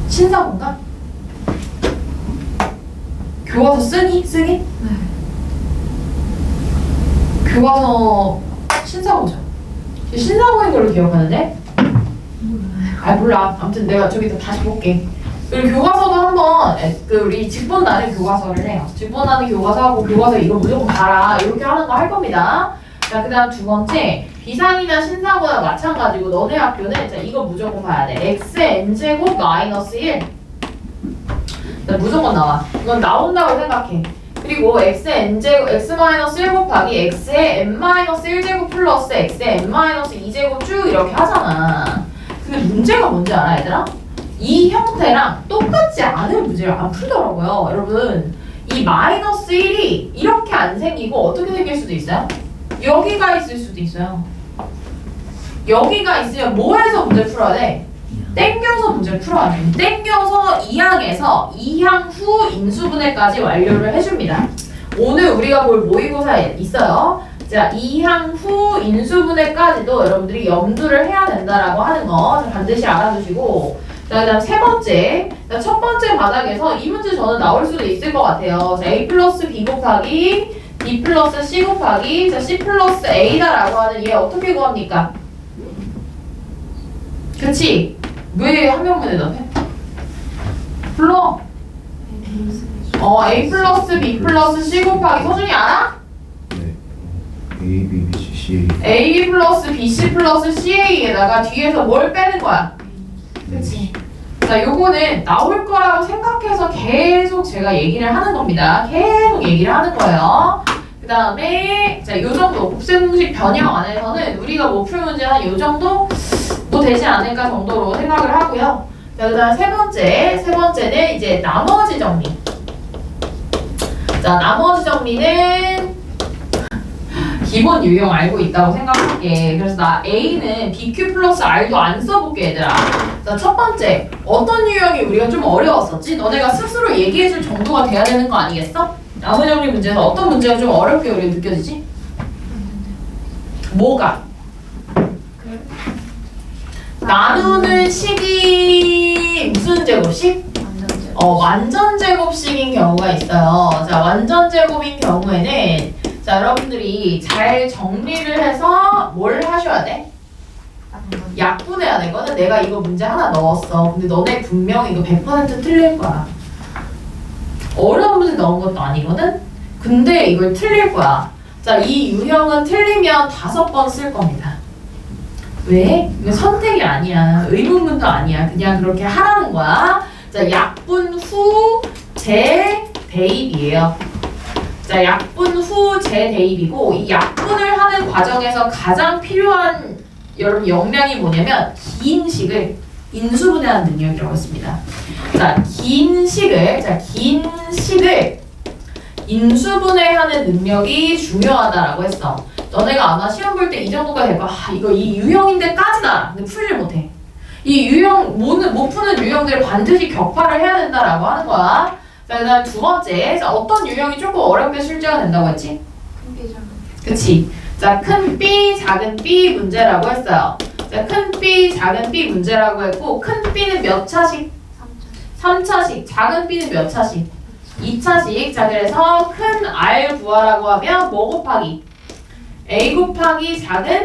신사고인가? 교과서 쓰니? 쓰기? 네. 교과서 신사고죠. 신사고인 걸로 기억하는데? 몰라요. 몰라. 아무튼 내가 저기서 다시 볼게. 그리고 교과서도 한번 우리 직본 나는 교과서를 해요. 직본 나는 교과서하고 교과서 이거 무조건 봐라 이렇게 하는 거 할 겁니다. 자, 그 다음 두 번째 비상이나 신사고나 마찬가지고 너네 학교는 자 이거 무조건 봐야 돼. x의 n제곱 마이너스 1. 자, 무조건 나와. 이건 나온다고 생각해. 그리고 x의 n제곱 x 마이너스 1 곱하기 x의 n 마이너스 1제곱 플러스 x의 n 마이너스 2제곱 쭉 이렇게 하잖아. 근데 문제가 뭔지 알아 얘들아? 이 형태랑 똑같지 않은 문제를 안 풀더라고요. 여러분 이 마이너스 1이 이렇게 안 생기고 어떻게 생길 수도 있어요? 여기가 있을 수도 있어요. 여기가 있으면 뭐 해서 문제 풀어야 돼? 땡겨서 문제를 풀어야 돼. 땡겨서 2항에서 2항 후 인수분해까지 완료를 해줍니다. 오늘 우리가 볼 모의고사에 있어요. 자, 2항 후 인수분해까지도 여러분들이 염두를 해야 된다라고 하는 거 반드시 알아두시고, 자, 그 다음 세 번째. 자, 첫 번째 바닥에서 이 문제 저는 나올 수도 있을 것 같아요. 자, a 플러스 b 곱하기 b 플러스 c 곱하기 자, c 플러스 a다라고 하는 얘 어떻게 구합니까? 그치? 왜 한 명만 대답해? 불러. a 플러스 b 플러스 c 곱하기 서준이 알아? 네. A, B, B, C, C, a 플러스 bc 플러스 ca에다가 뒤에서 뭘 빼는 거야? 그치? 자, 요거는 나올 거라고 생각해서 계속 제가 얘기를 하는 겁니다. 계속 얘기를 하는 거예요. 그 다음에 자, 요 정도 곱셈 공식 변형 안에서는 우리가 못 풀 문제 한 요 정도 뭐 되지 않을까 정도로 생각을 하고요. 자, 그 다음 세 번째는 이제 나머지 정리. 자, 나머지 정리는 기본 유형 알고 있다고 생각할게. 그래서 나 A는 BQ 플러스 R도 안 써볼게 얘들아. 자, 첫 번째 어떤 유형이 우리가 좀 어려웠었지? 너네가 스스로 얘기해줄 정도가 돼야 되는 거 아니겠어? 나머지 정리 문제에서 어떤 문제가 좀 어렵게 우리가 느껴지지? 뭐가? 나누는 식이 무슨 제곱식? 완전 제곱식인 경우가 있어요. 자, 완전 제곱인 경우에는 자, 여러분들이 잘 정리를 해서 뭘 하셔야 돼? 약분해야 되거든. 내가 이거 문제 하나 넣었어. 근데 너네 분명 이거 100% 틀릴 거야. 어려운 문제 넣은 것도 아니거든? 근데 이걸 틀릴 거야. 자, 이 유형은 틀리면 5번 쓸 겁니다. 왜? 이거 선택이 아니야. 의문문도 아니야. 그냥 그렇게 하라는 거야. 자, 약분 후 재대입이에요. 자, 약분 후 재대입이고 이 약분을 하는 과정에서 가장 필요한 여러분 역량이 뭐냐면 긴 식을 인수분해하는 능력이라고 했습니다. 자, 긴 식을 인수분해하는 능력이 중요하다라고 했어. 너네가 아마 시험 볼 때 이 정도가 될 거야. 이거 이 유형인데까지다. 근데 풀질 못해. 이 유형 못 푸는 유형들을 반드시 격파를 해야 된다라고 하는 거야. 자, 그다음 두 번째. 자, 어떤 유형이 조금 어렵게 출제가 된다고 했지? 큰 B 작은 그치? 자, 큰 B, 작은 B 문제라고 했어요. 자, 큰 B, 작은 B 문제라고 했고 큰 B는 몇 차식? 3차식. 작은 B는 몇 차식? 2차식. 자, 그래서 큰 R 구하라고 하면 뭐 곱하기? A 곱하기 작은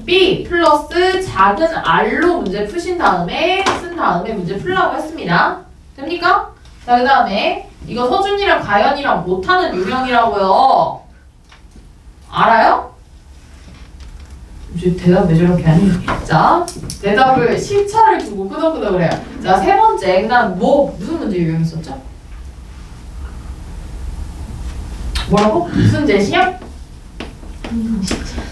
B 플러스 작은 R로 문제 푸신 다음에 쓴 다음에 문제 풀라고 했습니다. 됩니까? 자, 그 다음에 이거 서준이랑 가연이랑 못하는 유형이라고요. 알아요? 이제 대답 왜 저렇게 하니? 자, 대답을 시차를 두고 끄덕끄덕을 해요. 자, 세 번째, 그 다음 무슨 문제 유형있었죠? 뭐라고? 무슨 제시형?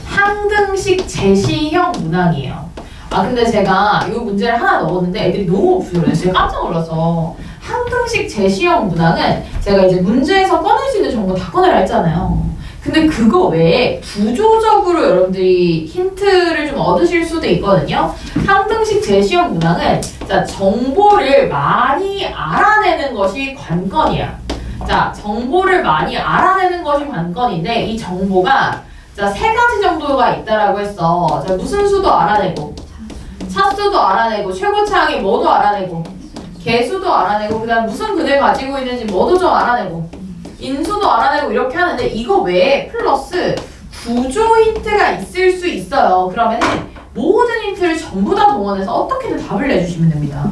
항등식 제시형 문항이에요. 아, 근데 제가 이 문제를 하나 넣었는데 애들이 너무 부여해요. 제가 깜짝 놀라서. 항등식 제시형 문항은 제가 이제 문제에서 꺼낼 수 있는 정보 다 꺼내라 했잖아요. 근데 그거 외에 구조적으로 여러분들이 힌트를 좀 얻으실 수도 있거든요. 항등식 제시형 문항은 자, 정보를 많이 알아내는 것이 관건이야. 자, 정보를 많이 알아내는 것이 관건인데 이 정보가 자, 세 가지 정도가 있다라고 했어. 자, 무슨 수도 알아내고 차수도 알아내고 최고차항이 뭐도 알아내고 개수도 알아내고 그 다음 무슨 근을 가지고 있는지 뭐도 좀 알아내고 인수도 알아내고 이렇게 하는데 이거 외에 플러스 구조 힌트가 있을 수 있어요. 그러면은 모든 힌트를 전부 다 동원해서 어떻게든 답을 내주시면 됩니다.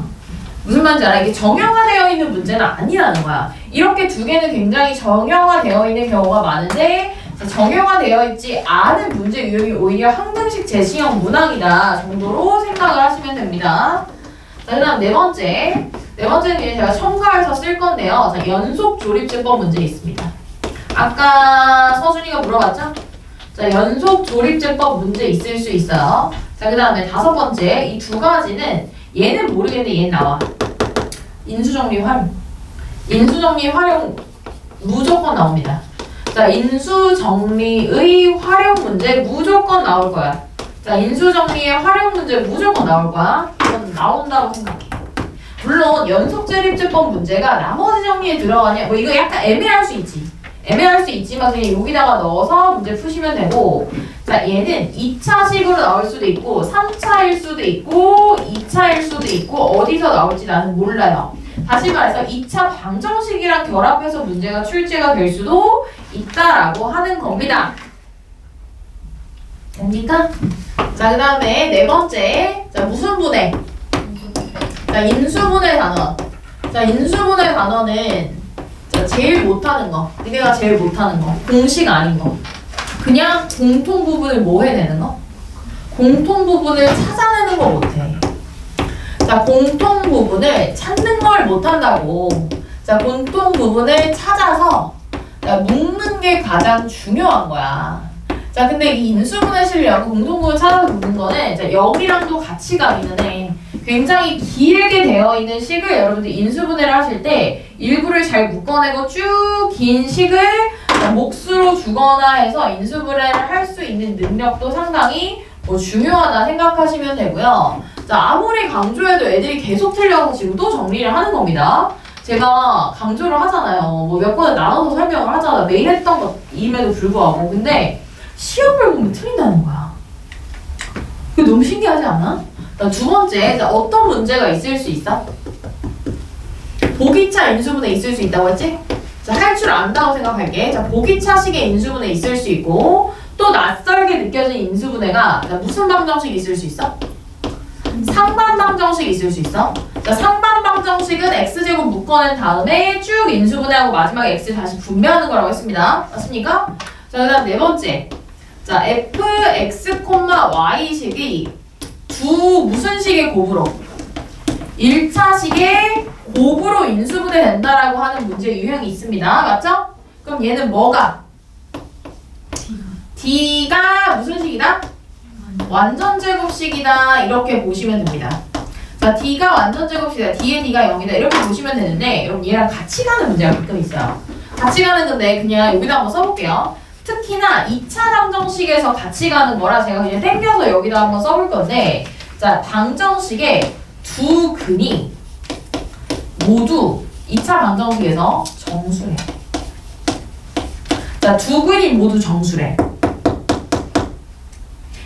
무슨 말인지 알아? 이게 정형화되어 있는 문제는 아니라는 거야. 이렇게 두 개는 굉장히 정형화되어 있는 경우가 많은데 정형화되어 있지 않은 문제 유형이 오히려 항등식 제시형 문항이다 정도로 생각을 하시면 됩니다. 자, 그 다음 네 번째는 이제 제가 첨가해서 쓸 건데요. 자, 연속 조립제법 문제 있습니다. 아까 서준이가 물어봤죠? 자, 연속 조립제법 문제 있을 수 있어요. 자, 그 다음에 다섯 번째, 이 두 가지는 얘는 모르겠는데 얘는 나와. 인수정리 활용. 인수정리 활용 무조건 나옵니다. 자, 인수정리의 활용 문제 무조건 나올 거야. 자, 인수정리의 활용 문제 무조건 나올 거야. 이건 나온다고 생각해. 물론 연속재립제법 문제가 나머지 정리에 들어가냐 뭐 이거 약간 애매할 수 있지. 애매할 수 있지만 그냥 여기다가 넣어서 문제 푸시면 되고 자, 얘는 2차식으로 나올 수도 있고 3차일 수도 있고 2차일 수도 있고 어디서 나올지 나는 몰라요. 다시 말해서 2차 방정식이랑 결합해서 문제가 출제가 될 수도 있다라고 하는 겁니다. 됩니까? 자, 그 다음에 네 번째. 자, 무슨 분해? 자, 인수분해 단원. 자, 인수분해 단원은 자, 제일 못하는 거. 니네가 제일 못하는 거. 공식 아닌 거. 그냥 공통 부분을 뭐 해내는 거? 공통 부분을 찾아내는 거 못해. 자, 공통 부분을 찾는 걸 못한다고. 자, 공통 부분을 찾아서 자, 묶는 게 가장 중요한 거야. 자, 근데 이 인수분해 실력, 공통 부분 찾아서 묶는 거는 자, 여기랑도 같이 가기는 해. 굉장히 길게 되어 있는 식을 여러분들 인수분해를 하실 때 일부를 잘 묶어내고 쭉 긴 식을 몫으로 주거나 해서 인수분해를 할 수 있는 능력도 상당히 중요하다 생각하시면 되고요. 자, 아무리 강조해도 애들이 계속 틀려서 지금 또 정리를 하는 겁니다. 제가 강조를 하잖아요. 뭐 몇 번을 나눠서 설명을 하잖아. 매일 했던 것임에도 불구하고. 근데 시험을 보면 틀린다는 거야. 이거 너무 신기하지 않아? 자, 두 번째, 자, 어떤 문제가 있을 수 있어? 보기차 인수분해 있을 수 있다고 했지? 자, 할 줄 안다고 생각할게. 자, 보기차식의 인수분해 있을 수 있고 또 낯설게 느껴진 인수분해가 자, 무슨 방정식이 있을 수 있어? 상반 방정식이 있을 수 있어. 자, 상반 방정식은 x제곱 묶어낸 다음에 쭉 인수분해하고 마지막에 x 다시 분배하는 거라고 했습니다. 맞습니까? 자, 그 다음 네 번째. 자, fx, y식이 두 무슨 식의 곱으로? 1차식의 곱으로 인수분해 된다라고 하는 문제 유형이 있습니다. 맞죠? 그럼 얘는 뭐가? D가 무슨 식이다? 완전제곱식이다. 이렇게 보시면 됩니다. 자, D가 완전제곱식이다. D의 D가 0이다. 이렇게 보시면 되는데 여러분 얘랑 같이 가는 문제가 가끔 있어요. 같이 가는 건데 그냥 여기다 한번 써볼게요. 특히나 2차 방정식에서 같이 가는 거라 제가 그냥 땡겨서 여기다 한번 써볼 건데 자, 방정식의 두 근이 모두 2차 방정식에서 정수래. 자, 두 근이 모두 정수래.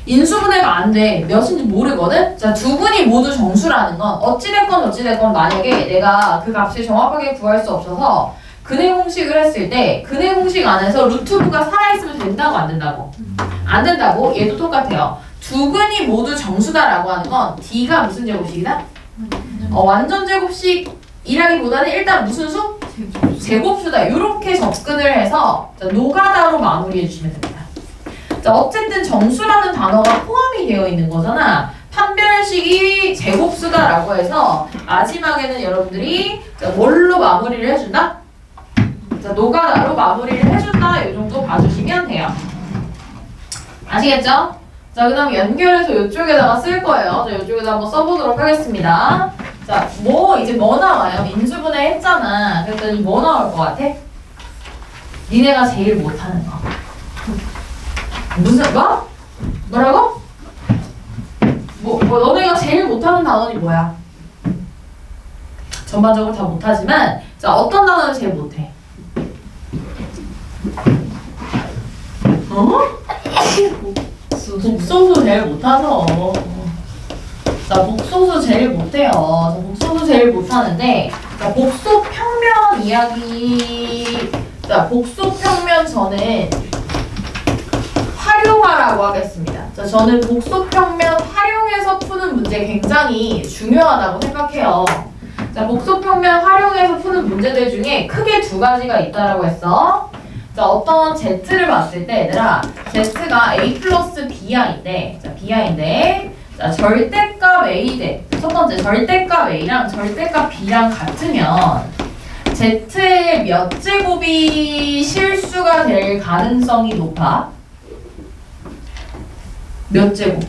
인수분해가 안 돼. 몇인지 모르거든? 자, 두 근이 모두 정수라는 건 어찌됐건 만약에 내가 그 값을 정확하게 구할 수 없어서 근해 공식을 했을 때 근해 공식 안에서 루트부가 살아있으면 된다고 안 된다고? 안 된다고? 얘도 똑같아요. 두 근이 모두 정수다라고 하는 건 D가 무슨 제곱식이다? 완전 제곱식이라기보다는 일단 무슨 수? 제곱수다. 이렇게 접근을 해서 자, 노가다로 마무리해 주시면 됩니다. 자, 어쨌든 정수라는 단어가 포함이 되어 있는 거잖아. 판별식이 제곱수다라고 해서 마지막에는 여러분들이 자, 뭘로 마무리를 해준다? 자, 노가다로 마무리를 해준다. 이 정도 봐주시면 돼요. 아시겠죠? 자, 그 다음 연결해서 이쪽에다가 쓸 거예요. 자, 이쪽에다 한번 써보도록 하겠습니다. 자, 이제 뭐 나와요? 인수분해 했잖아. 그랬더니 뭐 나올 것 같아? 니네가 제일 못하는 거. 무슨, 뭐? 뭐라고? 너네가 제일 못하는 단어는 뭐야? 전반적으로 다 못하지만, 자, 어떤 단어는 제일 못해? 복소수 제일 못하죠. 자, 복소수 제일 못해요. 자, 복소수 제일 못하는데, 자, 복소평면 이야기. 자, 복소평면 저는 활용하라고 하겠습니다. 자, 저는 복소평면 활용해서 푸는 문제 굉장히 중요하다고 생각해요. 자, 복소평면 활용해서 푸는 문제들 중에 크게 두 가지가 있다라고 했어. 자, 어떤 Z를 봤을 때 얘들아, Z가 A 플러스 B야인데, 자, B야인데, 자, 절대값 A 대, 첫 번째 절대값 A랑 절대값 B랑 같으면 Z의 몇 제곱이 실수가 될 가능성이 높아? 몇 제곱?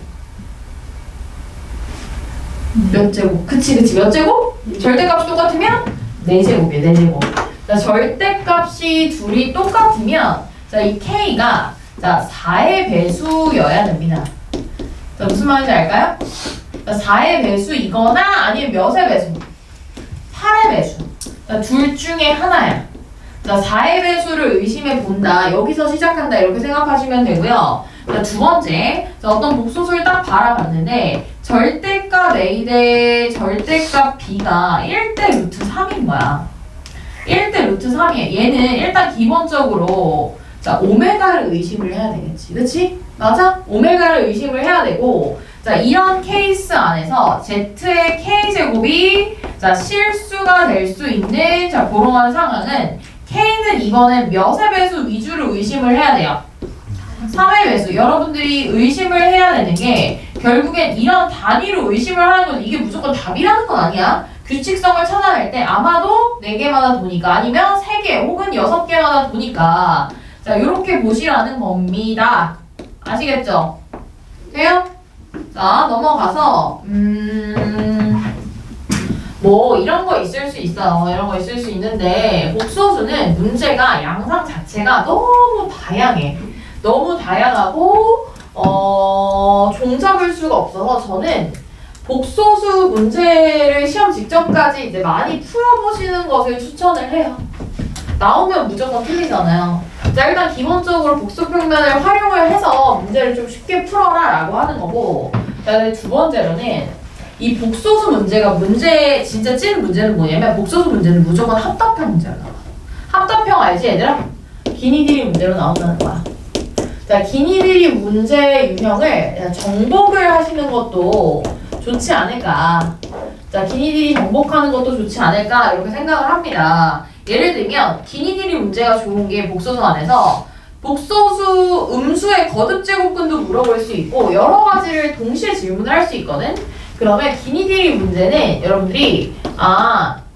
몇 제곱? 그치, 몇 제곱? 절대값이 똑같으면 4제곱이에요, 4제곱. 자, 절대값이 둘이 똑같으면, 자, 이 K가, 자, 4의 배수여야 됩니다. 자, 무슨 말인지 알까요? 자, 4의 배수이거나 아니면 몇의 배수? 8의 배수. 자, 둘 중에 하나야. 자, 4의 배수를 의심해 본다. 여기서 시작한다. 이렇게 생각하시면 되고요. 자, 두 번째. 자, 어떤 복소수를 딱 바라봤는데, 절대값 A 대 절대값 B가 1대 루트 3인 거야. 1대 루트 3이야. 얘는 일단 기본적으로 자, 오메가를 의심을 해야 되겠지. 그치? 맞아? 오메가를 의심을 해야 되고 자, 이런 케이스 안에서 Z의 K제곱이 자, 실수가 될 수 있는 자, 그러한 상황은 K는 이번엔 몇의 배수 위주로 의심을 해야 돼요? 3의 배수. 여러분들이 의심을 해야 되는 게 결국엔 이런 단위로 의심을 하는 건 이게 무조건 답이라는 건 아니야. 규칙성을 찾아낼 때 아마도 4개마다 도니까 아니면 3개 혹은 6개마다 도니까 자, 이렇게 보시라는 겁니다. 아시겠죠? 돼요? 자, 넘어가서 뭐 이런 거 있을 수 있어요. 이런 거 있을 수 있는데 복소수는 문제가 양상 자체가 너무 다양해. 너무 다양하고 종잡을 수가 없어서 저는 복소수 문제를 시험 직전까지 이제 많이 풀어보시는 것을 추천을 해요. 나오면 무조건 틀리잖아요. 자, 일단 기본적으로 복소평면을 활용을 해서 문제를 좀 쉽게 풀어라 라고 하는 거고 그다음에 두 번째로는 이 복소수 문제가 진짜 찐 문제는 뭐냐면 복소수 문제는 무조건 합답형 문제로 나와. 합답형 알지 얘들아? 기니들이 문제로 나온다는 거야. 자, 기니들이 문제 유형을 정복을 하시는 것도 좋지 않을까. 자, 기니들이 정복하는 것도 좋지 않을까 이렇게 생각을 합니다. 예를 들면 기니들이 문제가 좋은 게 복소수 안에서 복소수 음수의 거듭 제곱근도 물어볼 수 있고 여러 가지를 동시에 질문을 할 수 있거든. 그러면 기니들이 문제는 여러분들이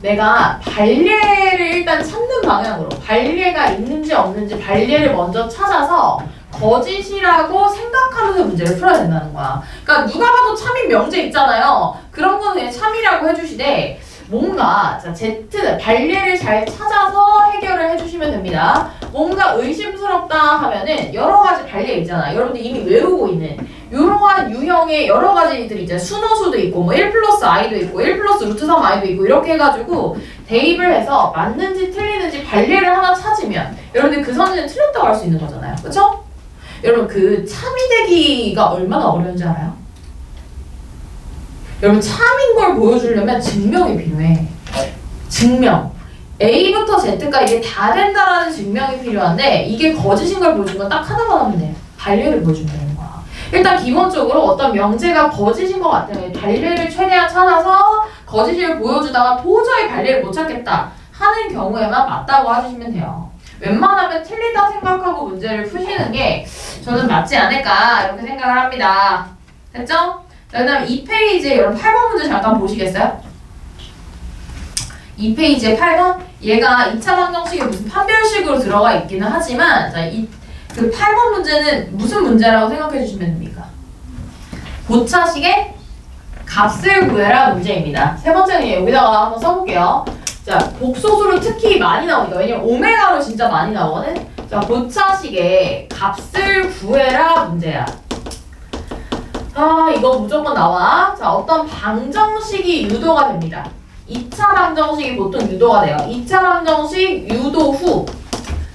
내가 발례를 일단 찾는 방향으로 발례가 있는지 없는지 발례를 먼저 찾아서 거짓이라고 생각하면서 문제를 풀어야 된다는 거야. 그러니까 누가 봐도 참인 명제 있잖아요. 그런 거는 그냥 참이라고 해주시되 뭔가 자, 발례를 잘 찾아서 해결을 해주시면 됩니다. 뭔가 의심스럽다 하면은 여러 가지 발례 있잖아. 여러분들 이미 외우고 있는 이러한 유형의 여러 가지들 있잖아요. 순호수도 있고 뭐 1 플러스 i도 있고 1 플러스 루트 3 i도 있고 이렇게 해가지고 대입을 해서 맞는지 틀리는지 발례를 하나 찾으면 여러분들 그 선에는 틀렸다고 할 수 있는 거잖아요. 그쵸? 여러분 그 참이 되기가 얼마나 어려운지 알아요? 여러분 참인 걸 보여주려면 증명이 필요해. 증명. A부터 Z까지 이게 다 된다라는 증명이 필요한데 이게 거짓인 걸 보여준 건 딱 하나만 하면 돼요. 발례를 보여주면 되는 거야. 일단 기본적으로 어떤 명제가 거짓인 것 같으면 발례를 최대한 찾아서 거짓을 보여주다가 도저히 발례를 못 찾겠다 하는 경우에만 맞다고 해주시면 돼요. 웬만하면 틀리다 생각하고 문제를 푸시는 게 저는 맞지 않을까 이렇게 생각을 합니다. 됐죠? 자, 그 다음 2페이지에 여러분 8번 문제 잠깐 보시겠어요? 2페이지에 8번 얘가 2차 방정식에 무슨 판별식으로 들어가 있기는 하지만 자, 그 8번 문제는 무슨 문제라고 생각해 주시면 됩니까? 고차식의 값을 구해라 문제입니다. 세 번째는 여기다가 한번 써볼게요. 자, 복소수로 특히 많이 나오니까 왜냐면 오메가로 진짜 많이 나오거든. 자, 고차식의 값을 구해라 문제야. 아, 이거 무조건 나와. 자, 어떤 방정식이 유도가 됩니다. 2차 방정식이 보통 유도가 돼요. 2차 방정식 유도 후.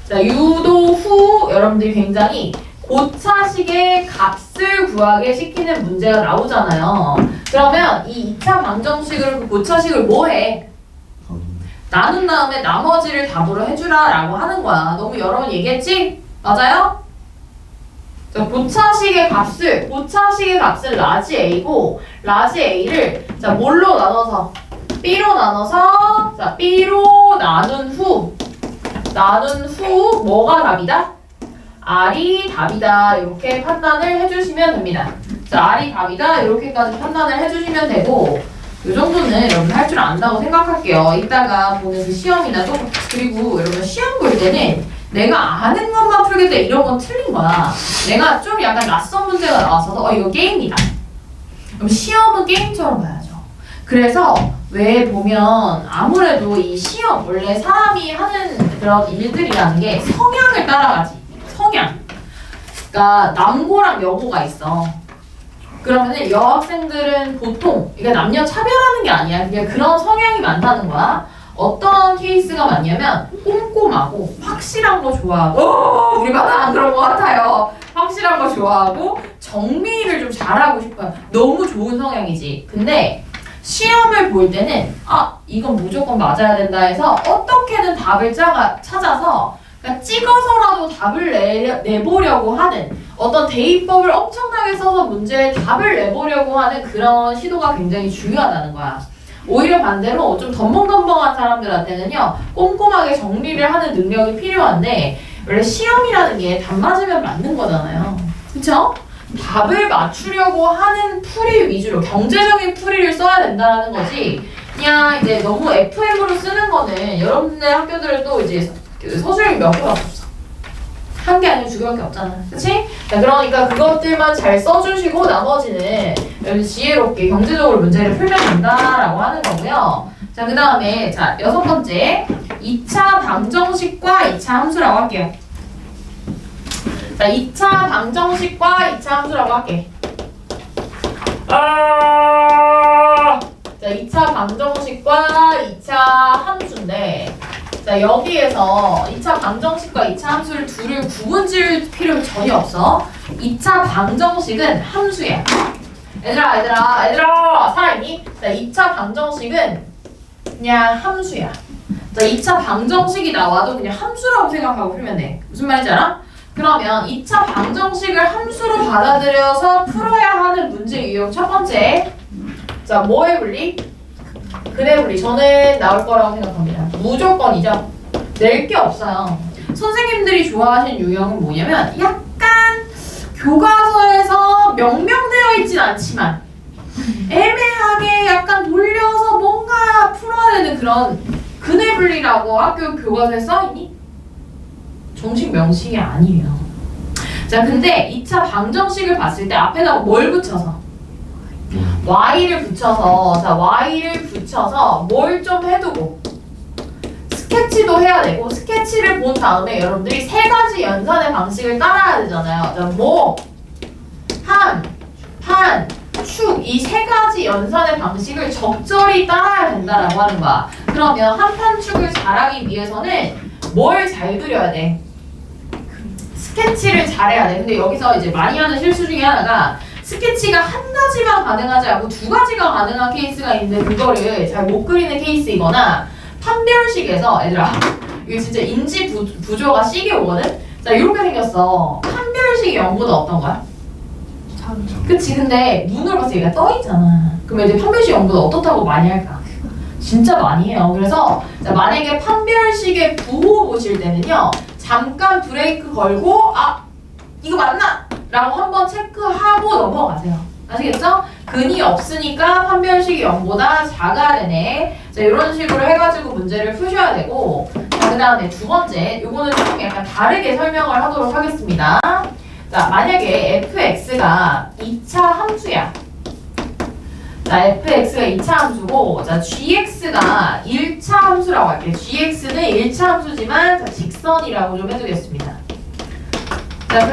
자, 유도 후 여러분들이 굉장히 고차식의 값을 구하게 시키는 문제가 나오잖아요. 그러면 이 2차 방정식을 그 고차식을 뭐 해? 나눈 다음에 나머지를 답으로 해주라 라고 하는 거야. 너무 여러 번 얘기했지? 맞아요? 자, 고차식의 값은 라지 A고 라지 A를 자 뭘로 나눠서 B로 나눠서 자 B로 나눈 후 뭐가 답이다? R이 답이다 이렇게 판단을 해주시면 됩니다. 자 R이 답이다 이렇게까지 판단을 해주시면 되고 이 정도는 여러분 할 줄 안다고 생각할게요. 이따가 보는 그 시험이나 또 그리고 여러분 시험 볼 때는 내가 아는 것만 풀겠다 이런 건 틀린 거야. 내가 좀 약간 낯선 문제가 나왔어서 이거 게임이다. 그럼 시험은 게임처럼 봐야죠. 그래서 왜 보면 아무래도 이 시험 원래 사람이 하는 그런 일들이라는 게 성향을 따라가지. 성향. 그러니까 남고랑 여고가 있어. 그러면은 여학생들은 보통 이게 남녀 차별하는 게 아니야. 그냥 그런 성향이 많다는 거야. 어떤 케이스가 많냐면 꼼꼼하고 확실한 거 좋아하고 우리 반은 안 그런 거 같아요. 확실한 거 좋아하고 정리를 좀 잘하고 싶어요. 너무 좋은 성향이지. 근데 시험을 볼 때는 이건 무조건 맞아야 된다 해서 어떻게든 답을 찾아서 그러니까 찍어서라도 답을 내보려고 하는 어떤 대입법을 엄청나게 써서 문제에 답을 내보려고 하는 그런 시도가 굉장히 중요하다는 거야. 오히려 반대로 좀 덤벙덤벙한 사람들한테는요 꼼꼼하게 정리를 하는 능력이 필요한데 원래 시험이라는 게 답 맞으면 맞는 거잖아요. 그쵸? 답을 맞추려고 하는 풀이 위주로 경제적인 풀이를 써야 된다는 거지. 그냥 이제 너무 FM으로 쓰는 거는 여러분들 학교들은 또 이제 서술형이 몇 개밖에 없어. 한 개 아니면 두 개밖에 없잖아. 그치? 자, 그러니까 그것들만 잘 써주시고 나머지는 지혜롭게 경제적으로 문제를 풀면 된다라고 하는 거고요. 자, 그 다음에 자 6번째 2차 방정식과 2차 함수라고 할게요. 자, 2차 방정식과 2차 함수라고 할게. 자, 2차 방정식과 2차 함수인데 자, 여기에서 2차 방정식과 2차 함수를 둘을 구분 지을 필요 전혀 없어. 2차 방정식은 함수야. 얘들아, 살아있니? 자, 2차 방정식은 그냥 함수야. 자, 2차 방정식이 나와도 그냥 함수라고 생각하고 풀면 돼. 무슨 말인지 알아? 그러면 2차 방정식을 함수로 받아들여서 풀어야 하는 문제 유형 첫 번째. 자, 뭐의 분리? 근의 분리. 저는 나올 거라고 생각합니다. 무조건이죠. 낼 게 없어요. 선생님들이 좋아하시는 유형은 뭐냐면 약간 교과서에서 명명되어 있진 않지만 애매하게 약간 돌려서 뭔가 풀어야 되는 그런 근의 분리라고 학교 교과서에 써있니? 정식 명칭이 아니에요. 자, 근데 2차 방정식을 봤을 때 앞에다가 뭘 붙여서? y를 붙여서 자 y를 붙여서 뭘 좀 해두고 스케치도 해야 되고 스케치를 본 다음에 여러분들이 세 가지 연산의 방식을 따라야 되잖아요. 자, 뭐, 판, 축 이 세 가지 연산의 방식을 적절히 따라야 된다라고 하는 거야. 그러면 한 판 축을 잘하기 위해서는 뭘 잘 그려야 돼? 스케치를 잘해야 돼. 근데 여기서 이제 많이 하는 실수 중에 하나가 스케치가 한 가지만 가능하지 않고 두 가지가 가능한 케이스가 있는데 그거를 잘 못 그리는 케이스이거나 판별식에서 얘들아 이거 진짜 인지 부조가 C게 오거든? 자 이렇게 생겼어. 판별식 0보다 어떤 거야? 그치. 근데 눈으로 봤을 때 얘가 떠있잖아. 그럼 이제 판별식 0보다 어떻다고 많이 할까? 진짜 많이 해요. 그래서 자, 만약에 판별식의 부호 보실 때는요 잠깐 브레이크 걸고 이거 맞나? 라고 한번 체크하고 넘어가세요. 아시겠죠? 근이 없으니까 판별식이 0보다 작아야 되네. 자, 이런 식으로 해가지고 문제를 푸셔야 되고, 자, 그 다음에 두 번째, 요거는 좀 약간 다르게 설명을 하도록 하겠습니다. 자, 만약에 fx가 2차 함수야. 자, fx가 2차 함수고, 자, gx가 1차 함수라고 할게요. gx는 1차 함수지만, 자, 직선이라고 좀 해두겠습니다. 자,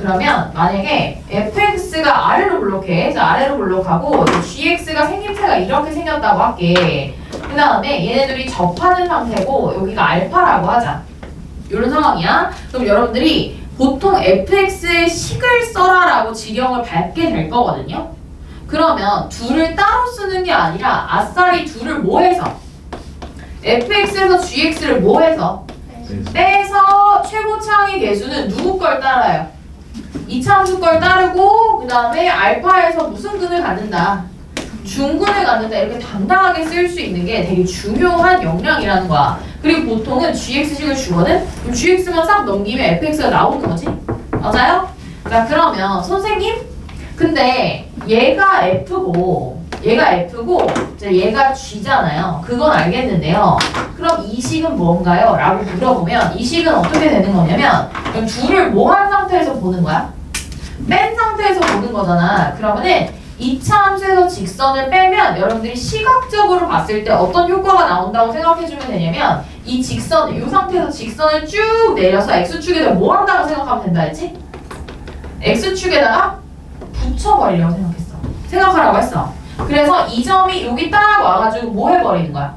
그러면 만약에 fx가 아래로 블록해. 자, 아래로 블록하고 gx가 생김새가 이렇게 생겼다고 할게. 그 다음에 얘네들이 접하는 상태고 여기가 알파라고 하자. 이런 상황이야. 그럼 여러분들이 보통 fx의 식을 써라라고 지경을 밟게 될 거거든요. 그러면 둘을 따로 쓰는 게 아니라 아싸리 둘을 뭐해서? fx에서 gx를 뭐해서? 빼서 최고차항의 개수는 누구 걸 따라요? 2차 함수 걸 따르고 그 다음에 알파에서 무슨 근을 갖는다? 중근을 갖는다. 이렇게 당당하게 쓸 수 있는 게 되게 중요한 역량이라는 거야. 그리고 보통은 gx식을 주거든? 그럼 gx만 싹 넘기면 fx가 나오는 거지? 맞아요? 자, 그러면 선생님? 근데 얘가 f고 자, 얘가 g잖아요. 그건 알겠는데요. 그럼 이 식은 뭔가요? 라고 물어보면 이 식은 어떻게 되는 거냐면 그럼 둘을 뭐 한 상태에서 보는 거야? 뺀 상태에서 보는 거잖아. 그러면은 2차 함수에서 직선을 빼면 여러분들이 시각적으로 봤을 때 어떤 효과가 나온다고 생각해주면 되냐면 이 직선, 이 상태에서 직선을 쭉 내려서 x축에다 뭐 한다고 생각하면 된다 했지? x축에다가 붙여버리려고 생각하라고 했어. 그래서 이 점이 여기 딱 와가지고 뭐 해버리는 거야?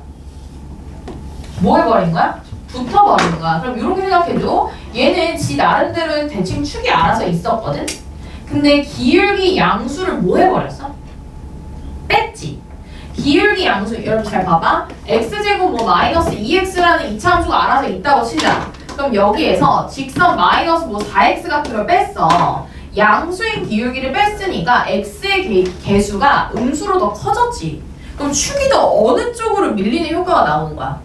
뭐 해버리는 거야? 붙어버리는 거야. 그럼 이렇게 생각해줘. 얘는 지 나름대로 대칭 축이 알아서 있었거든? 근데 기울기 양수를 뭐 해버렸어? 뺐지. 기울기 양수, 여러분 잘 봐봐. x제곱 뭐 마이너스 2x라는 이차함수가 알아서 있다고 치자. 그럼 여기에서 직선 마이너스 뭐 4x 같은 걸 뺐어. 양수인 기울기를 뺐으니까 x의 개수가 음수로 더 커졌지. 그럼 축이 더 어느 쪽으로 밀리는 효과가 나오는 거야?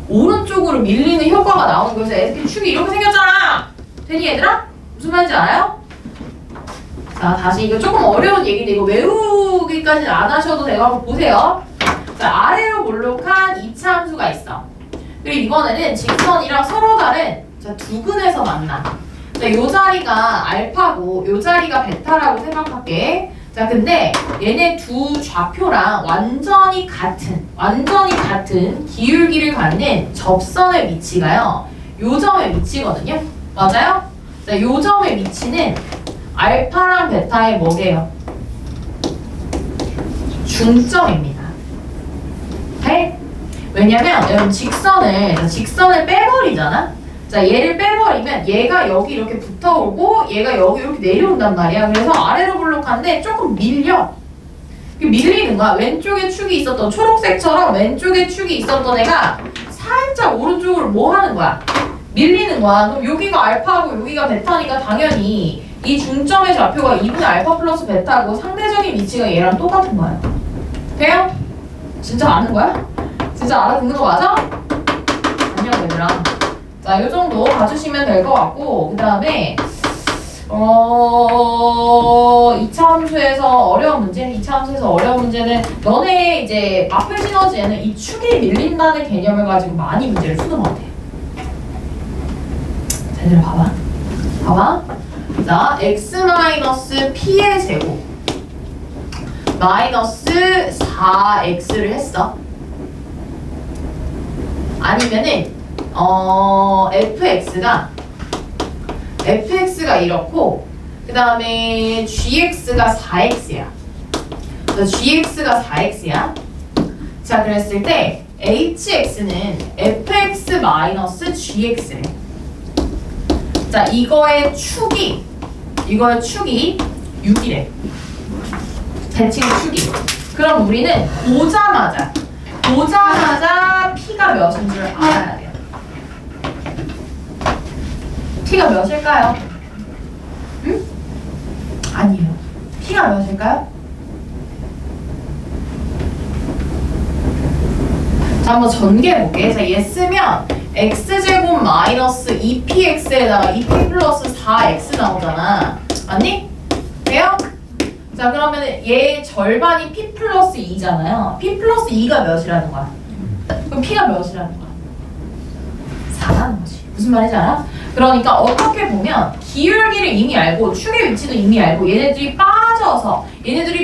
오른쪽으로 밀리는 효과가 나오는 거여서 이렇게 축이 이렇게 생겼잖아. 되니 얘들아? 무슨 말인지 알아요? 자, 다시 이거 조금 어려운 얘기인데 이거 외우기까지는 안 하셔도 돼요. 한번 보세요. 자, 아래로 몰록한 2차 함수가 있어. 그리고 이번에는 직선이랑 서로 다른 자, 두 근에서 만나. 자, 요 자리가 알파고 요 자리가 베타라고 생각할게. 자, 근데 얘네 두 좌표랑 완전히 같은 기울기를 갖는 접선의 위치가요. 요 점의 위치거든요. 맞아요? 자, 요 점의 위치는 알파랑 베타의 뭐게요? 중점입니다. 네? 왜냐면 여러분 직선을 빼버리잖아. 자, 얘를 빼버리면 얘가 여기 이렇게 붙어오고 얘가 여기 이렇게 내려온단 말이야. 그래서 아래로 블록한데 조금 밀려. 밀리는 거야. 왼쪽에 축이 있었던 초록색처럼 왼쪽에 축이 있었던 애가 살짝 오른쪽으로 뭐 하는 거야? 밀리는 거야. 그럼 여기가 알파고 여기가 베타니까 당연히 이 중점의 좌표가 2분의 알파 플러스 베타고 상대적인 위치가 얘랑 똑같은 거야. 돼요? 진짜 아는 거야? 진짜 알아듣는 거 맞아? 안녕 얘들아. 자, 요 정도 봐주시면 될 것 같고, 그 다음에 2차 함수에서 어려운 문제는 너네 이제 마플 시너지에는 이 축이 밀린다는 개념을 가지고 많이 문제를 푸는 것 같아요. 자, 얘들아 봐봐. 자, x-p의 제곱 마이너스 4x를 했어. 아니면은 fx가 이렇고 그 다음에 gx가 4x야. gx가 4x야. 자, 그랬을 때 hx는 fx-gx래. 자, 이거의 축이 6이래. 대칭 축이. 그럼 우리는 보자마자 p가 몇인 줄 알아야 돼요. p가 몇일까요? 응? 아니에요. p가 몇일까요? 자, 한번 전개해볼게. 자, 얘 쓰면 x제곱 마이너스 2px에다가 2p 플러스 4x 나오잖아. 맞니? 돼요? 자, 그러면 얘 절반이 p 플러스 2잖아요. p 플러스 2가 몇이라는 거야? 그럼 p가 몇이라는 거야? 4라는 거지. 무슨 말인지 알아? 그러니까 어떻게 보면 기울기를 이미 알고 축의 위치도 이미 알고 얘네들이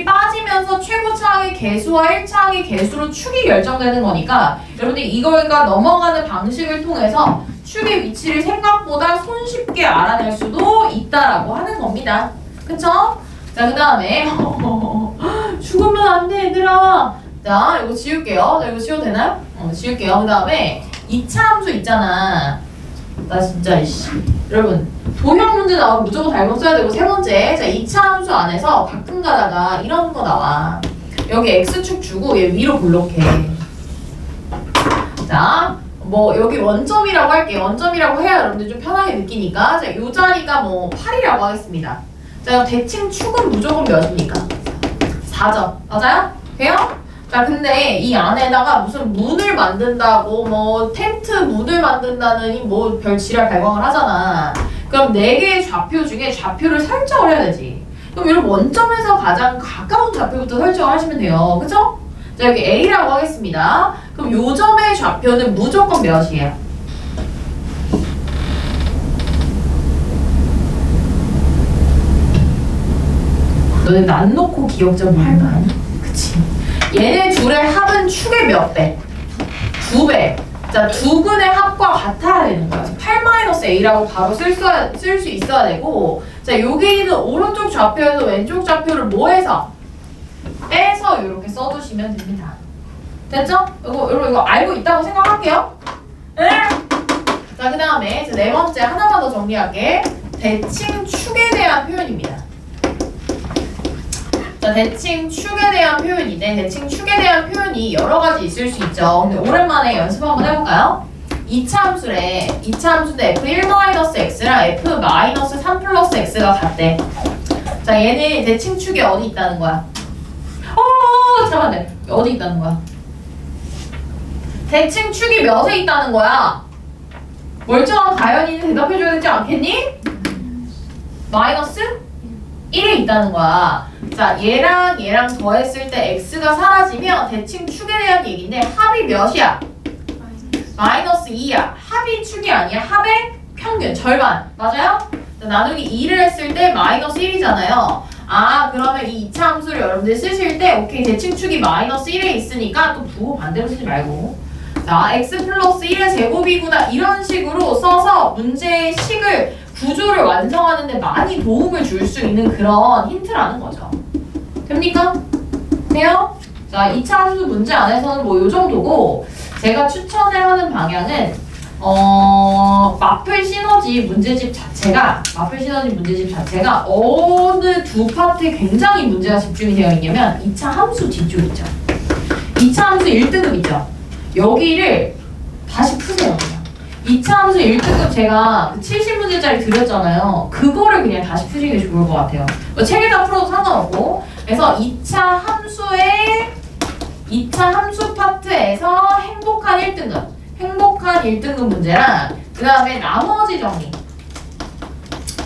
빠지면서 최고차항의 개수와 1차항의 개수로 축이 결정되는 거니까 여러분들 이걸가 넘어가는 방식을 통해서 축의 위치를 생각보다 손쉽게 알아낼 수도 있다라고 하는 겁니다. 그쵸? 자, 그 다음에 죽으면 안 돼 얘들아. 자, 이거 지울게요. 자, 이거 지워도 되나요? 지울게요. 그 다음에 2차 함수 있잖아. 나 진짜 이씨. 여러분 도형 문제 나오면 무조건 닮아 써야 되고 세 번째, 자 2차 함수 안에서 가끔 가다가 이런 거 나와. 여기 x축 주고 얘 위로 볼록해. 자, 뭐 여기 원점이라고 할게요. 원점이라고 해야 여러분들 좀 편하게 느끼니까. 자, 요 자리가 뭐 8이라고 하겠습니다. 자, 대칭 축은 무조건 몇입니까? 4점. 맞아요? 돼요? 자, 근데 이 안에다가 무슨 문을 만든다고 뭐 텐트 문을 만든다느니 뭐 별 지랄 발광을 하잖아. 그럼 4개의 좌표 중에 좌표를 설정을 해야 되지. 그럼 여러분 원점에서 가장 가까운 좌표부터 설정을 하시면 돼요. 그쵸? 자, 여기 A라고 하겠습니다. 그럼 요 점의 좌표는 무조건 몇이에요? 너네 난 놓고 기억자 모르는 거 아니? 그치? 얘네 둘의 합은 축의 몇 배? 2배. 자, 두 근의 합과 같아야 되는 거야. 8-a라고 바로 쓸 수 있어야 되고, 자, 여기 있는 오른쪽 좌표에서 왼쪽 좌표를 뭐 해서? 빼서 이렇게 써두시면 됩니다. 됐죠? 이거 알고 있다고 생각할게요. 네? 자, 그 다음에 네 번째 하나만 더 정리할게. 대칭 축에 대한 표현입니다. 자, 대칭 축에 대한 표현인데 대칭 축에 대한 표현이 여러 가지 있을 수 있죠. 근데 오랜만에 연습 한번 해볼까요? 2차 함수래. 2차 함수인데 f1-x랑 f-3 플러스 x가 같대. 자, 얘네 대칭 축이 어디 있다는 거야? 잠깐만, 어디 있다는 거야? 대칭 축이 몇에 있다는 거야? 멀쩡한 가연이는 대답해줘야 되지 않겠니? 마이너스 1에 있다는 거야. 자, 얘랑 더했을 때 x가 사라지면 대칭 축에 대한 얘기인데 합이 몇이야? 마이너스 2야. 합이 축이 아니야. 합의 평균, 절반. 맞아요? 자, 나누기 2를 했을 때 마이너스 1이잖아요. 아, 그러면 이 2차 함수를 여러분들 쓰실 때 오케이, 대칭 축이 마이너스 1에 있으니까 또 부호 반대로 쓰지 말고, 자, x 플러스 1의 제곱이구나 이런 식으로 써서 문제의 식을 구조를 완성하는데 많이 도움을 줄 수 있는 그런 힌트라는 거죠. 됩니까? 돼요? 자, 2차 함수 문제 안에서는 뭐 요 정도고, 제가 추천을 하는 방향은 마플 시너지 문제집 자체가 어느 두 파트에 굉장히 문제가 집중이 되어 있냐면 2차 함수 뒤쪽 있죠. 2차 함수 1등급 있죠. 여기를 다시 푸세요. 그냥. 2차 함수 1등급 제가 70문제짜리 드렸잖아요. 그거를 그냥 다시 푸시는 게 좋을 것 같아요. 뭐 책에다 풀어도 상관없고. 그래서 2차 함수 파트에서 행복한 1등급 문제랑 그 다음에 나머지 정리.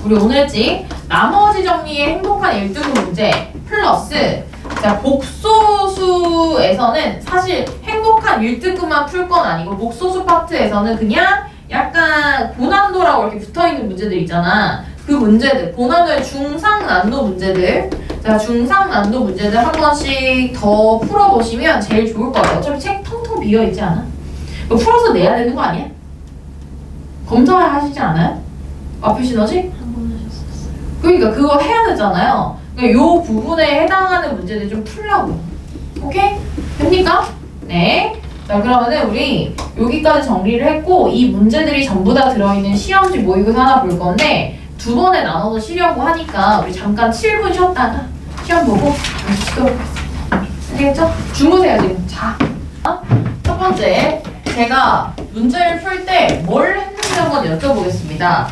우리 오늘 했지? 나머지 정리의 행복한 1등급 문제 플러스, 자, 복소수에서는 사실 행복한 1등급만 풀 건 아니고 복소수 파트에서는 그냥 약간 고난도라고 이렇게 붙어있는 문제들 있잖아. 그 문제들, 고난도의 중상난도 문제들, 자, 중상난도 문제들 한 번씩 더 풀어보시면 제일 좋을 것 같아요. 어차피 책 텅텅 비어있지 않아? 이거 풀어서 내야 되는 거 아니야? 검사하시지 않아요? 마플 시너지? 한번 하셨었어요. 그러니까 그거 해야 되잖아요. 그러니까 요 부분에 해당하는 문제들 좀 풀라고. 오케이? 됩니까? 네. 자, 그러면은 우리 여기까지 정리를 했고, 이 문제들이 전부 다 들어있는 시험지 모의고사 하나 볼 건데 2번에 나눠서 쉬려고 하니까 우리 잠깐 7분 쉬었다가 시험 보고 다시 시도해보겠습니다. 아시겠죠? 주무세요 지금. 자, 첫 번째, 제가 문제를 풀 때 뭘 했는지 한번 여쭤보겠습니다.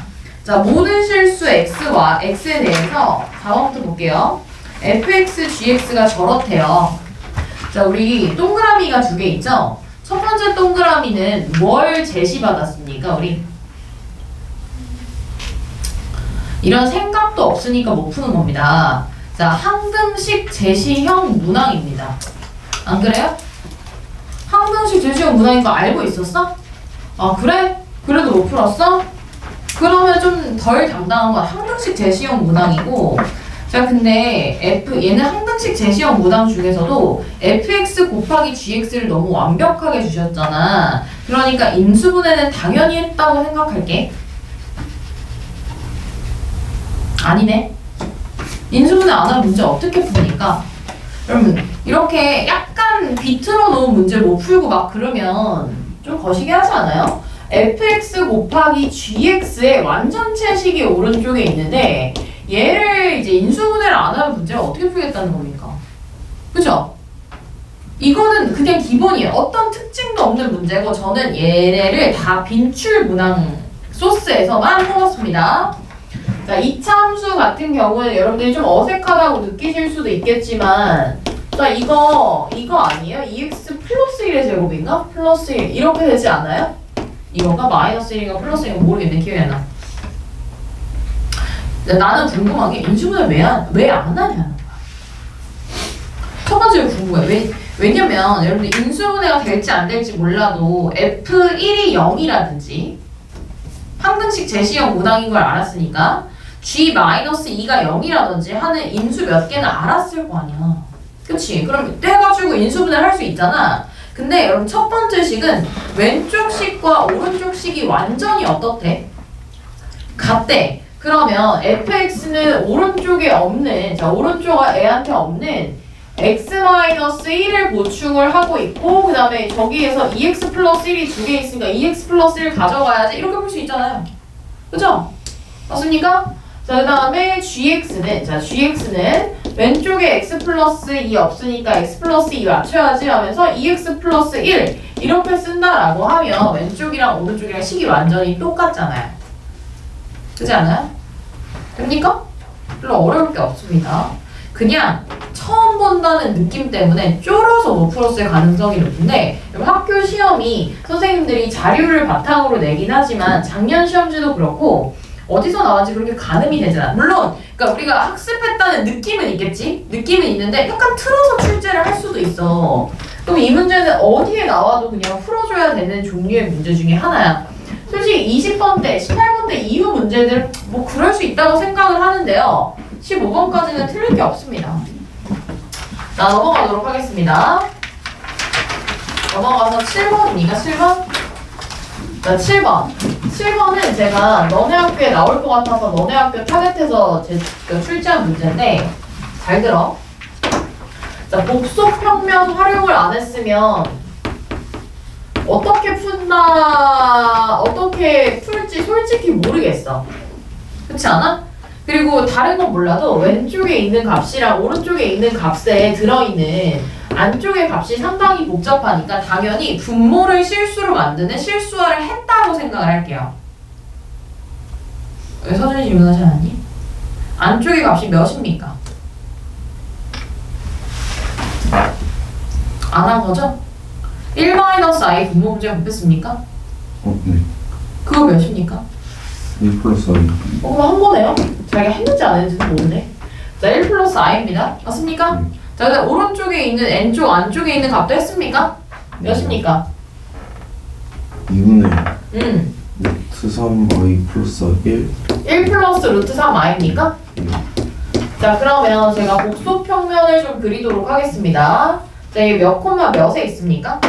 자, 모든 실수 x와 x에 대해서 4번부터 볼게요. fx, gx가 저렇대요. 자, 우리 동그라미가 2개 있죠? 첫 번째 동그라미는 뭘 제시받았습니까, 우리? 이런 생각도 없으니까 못 푸는 겁니다. 자, 항등식 제시형 문항입니다. 안 그래요? 항등식 제시형 문항인 거 알고 있었어? 아, 그래? 그래도 못 풀었어? 그러면 좀 덜 당당한 건 항등식 제시형 문항이고, 자, 근데 얘는 항등식 제시형 문항 중에서도 fx 곱하기 gx를 너무 완벽하게 주셨잖아. 그러니까 인수분해는 당연히 했다고 생각할게. 아니네. 인수분해 안 하는 문제 어떻게 푸니까? 여러분, 이렇게 약간 비틀어 놓은 문제 못 풀고 막 그러면 좀 거시기 하지 않아요? fx 곱하기 gx의 완전체식이 오른쪽에 있는데 얘를 이제 인수분해를 안 하는 문제를 어떻게 풀겠다는 겁니까? 그죠? 이거는 그냥 기본이에요. 어떤 특징도 없는 문제고 저는 얘네를 다 빈출 문항 소스에서만 뽑았습니다. 자, 이차 함수 같은 경우는 여러분들이 좀 어색하다고 느끼실 수도 있겠지만, 자, 이거 아니에요? 2x 플러스 1의 제곱인가? 플러스 1 이렇게 되지 않아요? 이거가 마이너스 1인가 플러스 1인가 모르겠네. 기억이 안 나. 나는 궁금한 게 인수분해 왜 안 하냐는 거야. 첫 번째로 궁금해. 왜냐면 여러분들 인수분해가 될지 안 될지 몰라도 F1이 0이라든지 항등식 제시형 문항인 걸 알았으니까 G-2가 0이라든지 하는 인수 몇 개는 알았을 거 아니야. 그치? 그럼 떼가지고 인수분해를 할 수 있잖아. 근데 여러분 첫 번째 식은 왼쪽 식과 오른쪽 식이 완전히 어떻대? 같대. 그러면 fx는 오른쪽에 없는, 자, 오른쪽 애한테 없는 x-1을 보충을 하고 있고, 그 다음에 저기에서 2x 플러스 1이 두 개 있으니까 2x 플러스 1 가져가야지. 이렇게 볼 수 있잖아요. 그죠? 맞습니까? 자, 그 다음에 gx는 왼쪽에 x 플러스 2 없으니까 x 플러스 2 맞춰야지 하면서 2x 플러스 1 이렇게 쓴다라고 하면 왼쪽이랑 오른쪽이랑 식이 완전히 똑같잖아요. 그렇지 않아요? 됩니까? 별로 어려울 게 없습니다. 그냥 처음 본다는 느낌 때문에 쫄아서 못 풀었을 가능성이 높은데 학교 시험이 선생님들이 자료를 바탕으로 내긴 하지만 작년 시험지도 그렇고 어디서 나왔는지 그렇게 가늠이 되잖아. 물론 그러니까 우리가 학습했다는 느낌은 있겠지? 느낌은 있는데 약간 틀어서 출제를 할 수도 있어. 그럼 이 문제는 어디에 나와도 그냥 풀어줘야 되는 종류의 문제 중에 하나야. 솔직히 20번 때, 18번 때 이후 문제들 뭐 그럴 수 있다고 생각을 하는데요. 15번까지는 틀릴 게 없습니다. 자, 넘어가도록 하겠습니다. 넘어가서 7번입니까? 7번? 자, 7번. 7번은 제가 너네 학교에 나올 것 같아서 너네 학교 타겟해서 출제한 문제인데 잘 들어. 자, 복소평면 활용을 안 했으면 어떻게 풀지 솔직히 모르겠어. 그렇지 않아? 그리고 다른 건 몰라도 왼쪽에 있는 값이랑 오른쪽에 있는 값에 들어있는 안쪽의 값이 상당히 복잡하니까 당연히 분모를 실수로 만드는 실수화를 했다고 생각을 할게요. 왜 서준이 질문하지 않았니? 안쪽의 값이 몇입니까? 안 한 거죠? 1-i 분모 문제가 급했습니까? 네. 그거 몇입니까? 1 플러스 i. 그럼 한 거네요? 자기가 했는지 안 했는지도 모르네. 자, 1 플러스 i입니다. 맞습니까? 자, 그다음 오른쪽에 있는 n쪽 안쪽에 있는 값도 했습니까? 몇입니까? 2분의 루트 루트 3i 플러스 1. 1 플러스 루트 3i입니까? 자, 그러면 제가 복소평면을 좀 그리도록 하겠습니다. 자, 이게 몇 콤마 몇에 있습니까?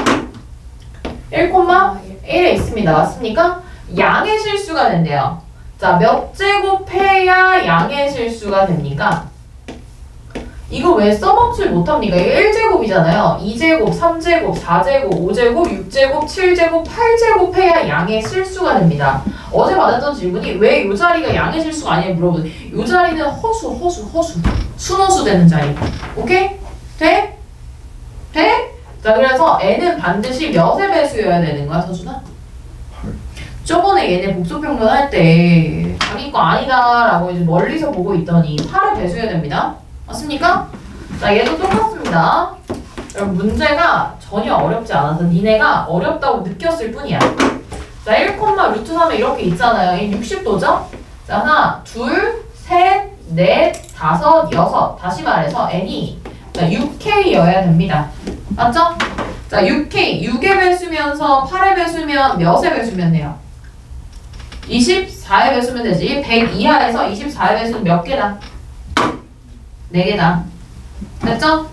1,1에 있습니다. 맞습니까? 양의 실수가 된대요. 자, 몇 제곱해야 양의 실수가 됩니까? 이거 왜 써먹질 못합니까? 이거 1제곱이잖아요. 2제곱, 3제곱, 4제곱, 5제곱, 6제곱, 7제곱, 8제곱 해야 양의 실수가 됩니다. 어제 받았던 질문이 왜 이 자리가 양의 실수가 아니냐 물어보세요. 이 자리는 허수. 순허수 되는 자리. 오케이? 돼? 돼? 자, 그래서 n은 반드시 몇의 배수여야 되는 거야, 서준아? 8. 저번에 얘네 복소평면 할 때 자기 거 아니다 라고 이제 멀리서 보고 있더니 8을 배수해야 됩니다. 맞습니까? 자, 얘도 똑같습니다. 여러분 문제가 전혀 어렵지 않아서 니네가 어렵다고 느꼈을 뿐이야. 자, 1, 루트 3에 이렇게 있잖아요. 이 60도죠? 자, 하나, 둘, 셋, 넷, 다섯, 여섯. 다시 말해서 n이 6k여야 됩니다. 맞죠? 자, 6k. 6의 배수면서 8의 배수면 몇의 배수면 돼요? 24의 배수면 되지. 100 이하에서 24의 배수는 몇 개다? 4개다. 됐죠?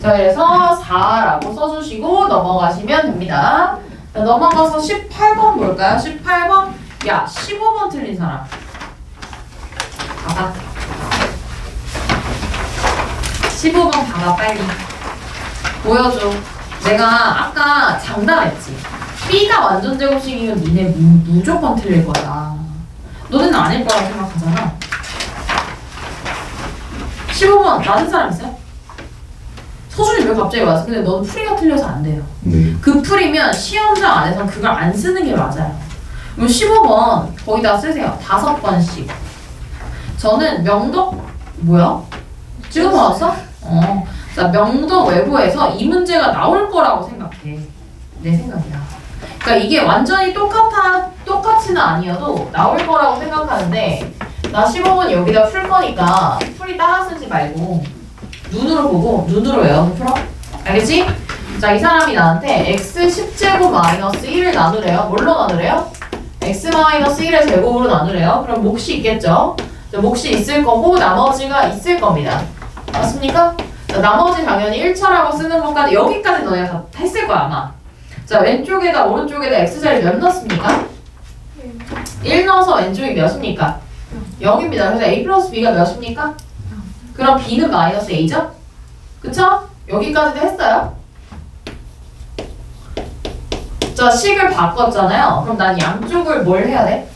자, 그래서 4라고 써주시고 넘어가시면 됩니다. 자, 넘어가서 18번 볼까요? 18번. 야, 15번 틀린 사람. 봐봐. 15번 봐봐, 빨리. 보여줘. 내가 아까 장담했지. B가 완전 제곱식이면 니네 무조건 틀릴 거야. 너네는 아닐 거라고 생각하잖아. 15번 맞은 사람 있어요? 서준이 왜 갑자기 왔어? 근데 넌 풀이가 틀려서 안 돼요. 네. 그 풀이면 시험장 안에선 그걸 안 쓰는 게 맞아요. 그럼 15번 거기다 쓰세요. 5번씩. 저는 명덕 뭐야? 지금 나왔어? 자, 명덕 외부에서 이 문제가 나올 거라고 생각해. 내 생각이야. 그러니까 이게 완전히 똑같이는 아니어도 나올 거라고 생각하는데 나 15번 여기다 풀 거니까 풀이 따라 쓰지 말고 눈으로 보고 눈으로 외워서 풀어. 알겠지? 자, 이 사람이 나한테 x 10제곱 마이너스 1을 나누래요. 뭘로 나누래요? x 마이너스 1의 제곱으로 나누래요. 그럼 몫이 있겠죠? 자, 몫이 있을 거고 나머지가 있을 겁니다. 맞습니까? 자, 나머지 당연히 1차라고 쓰는 것까지 여기까지 너네가 다 했을 거야 아마. 자, 왼쪽에다 오른쪽에다 x자리 몇 넣습니까? 1 넣어서 왼쪽이 몇입니까? 0입니다. 그래서 a 플러스 b가 몇입니까? 그럼 b는 마이너스 a죠? 그쵸? 여기까지도 했어요. 자, 식을 바꿨잖아요. 그럼 난 양쪽을 뭘 해야 돼?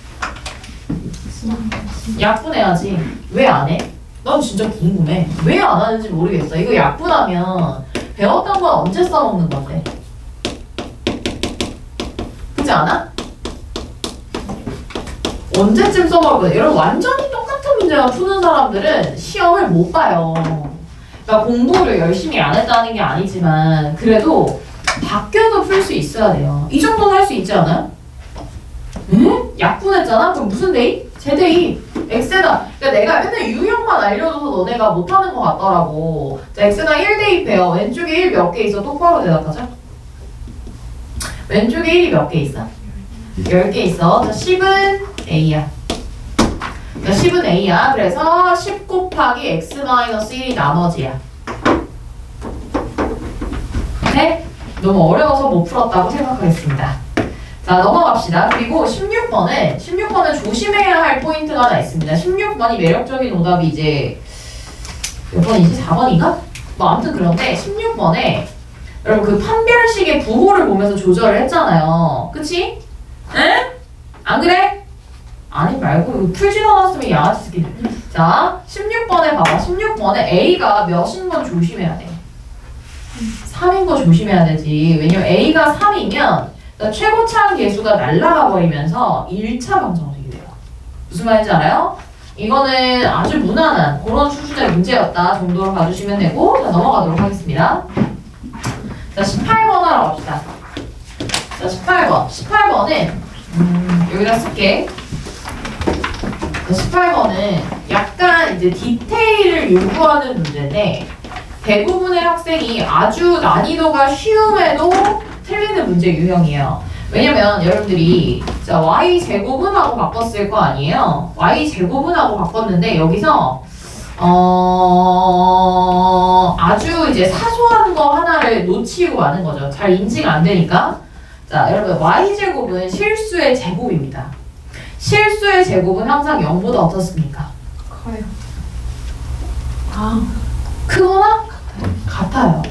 약분해야지. 왜 안 해? 난 진짜 궁금해. 왜 안 하는지 모르겠어. 이거 약분하면 배웠던 건 언제 써먹는 건데? 그렇지 않아? 언제쯤 써먹을 거야? 여러분 완전히 똑같은 문제만 푸는 사람들은 시험을 못 봐요. 그러니까 공부를 열심히 안 했다는 게 아니지만 그래도 바뀌어도 풀 수 있어야 돼요. 이 정도는 할 수 있지 않아요? 응? 약분했잖아? 그럼 무슨 대입? 제대입. x에다. 그러니까 내가 맨날 유형만 알려줘서 너네가 못하는 것 같더라고. 자, x에다 1 대입해요. 왼쪽에 1 몇 개 있어? 똑바로 대답하자. 왼쪽에 1이 몇 개 있어? 10개 있어. 자, 10은 a야. 자, 10은 a야. 그래서 10 곱하기 x-1이 나머지야. 네? 너무 어려워서 못 풀었다고 생각하겠습니다. 자, 넘어갑시다. 그리고 16번은 조심해야 할 포인트가 하나 있습니다. 16번이 매력적인 오답이 이제 몇 번이지? 4번인가? 뭐 아무튼 그런데 16번에 여러분 그 판별식의 부호를 보면서 조절을 했잖아요. 그치? 응? 안 그래? 아니 말고 풀지도 않았으면 양아치 새끼들. 자, 16번에 봐봐. 16번에 A가 몇인 건 조심해야 돼. 3인 거 조심해야 되지. 왜냐면 A가 3이면 최고차항 계수가 날아가 버리면서 1차 방정식이 돼요. 무슨 말인지 알아요? 이거는 아주 무난한 그런 수준의 문제였다 정도로 봐주시면 되고, 자, 넘어가도록 하겠습니다. 자, 18번 하러 갑시다. 자, 18번은 여기다 쓸게. 자, 18번은 약간 이제 디테일을 요구하는 문제인데 대부분의 학생이 아주 난이도가 쉬움에도 틀리는 문제 유형이에요. 왜냐면 여러분들이 자, y제곱은 하고 바꿨을 거 아니에요. y제곱은 하고 바꿨는데 여기서 아주 이제 사소한 거 하나를 놓치고 마는 거죠. 잘 인지가 안 되니까. 자, 여러분 y제곱은 실수의 제곱입니다. 실수의 제곱은 항상 0보다 어떻습니까? 커요. 아, 크거나 같아요.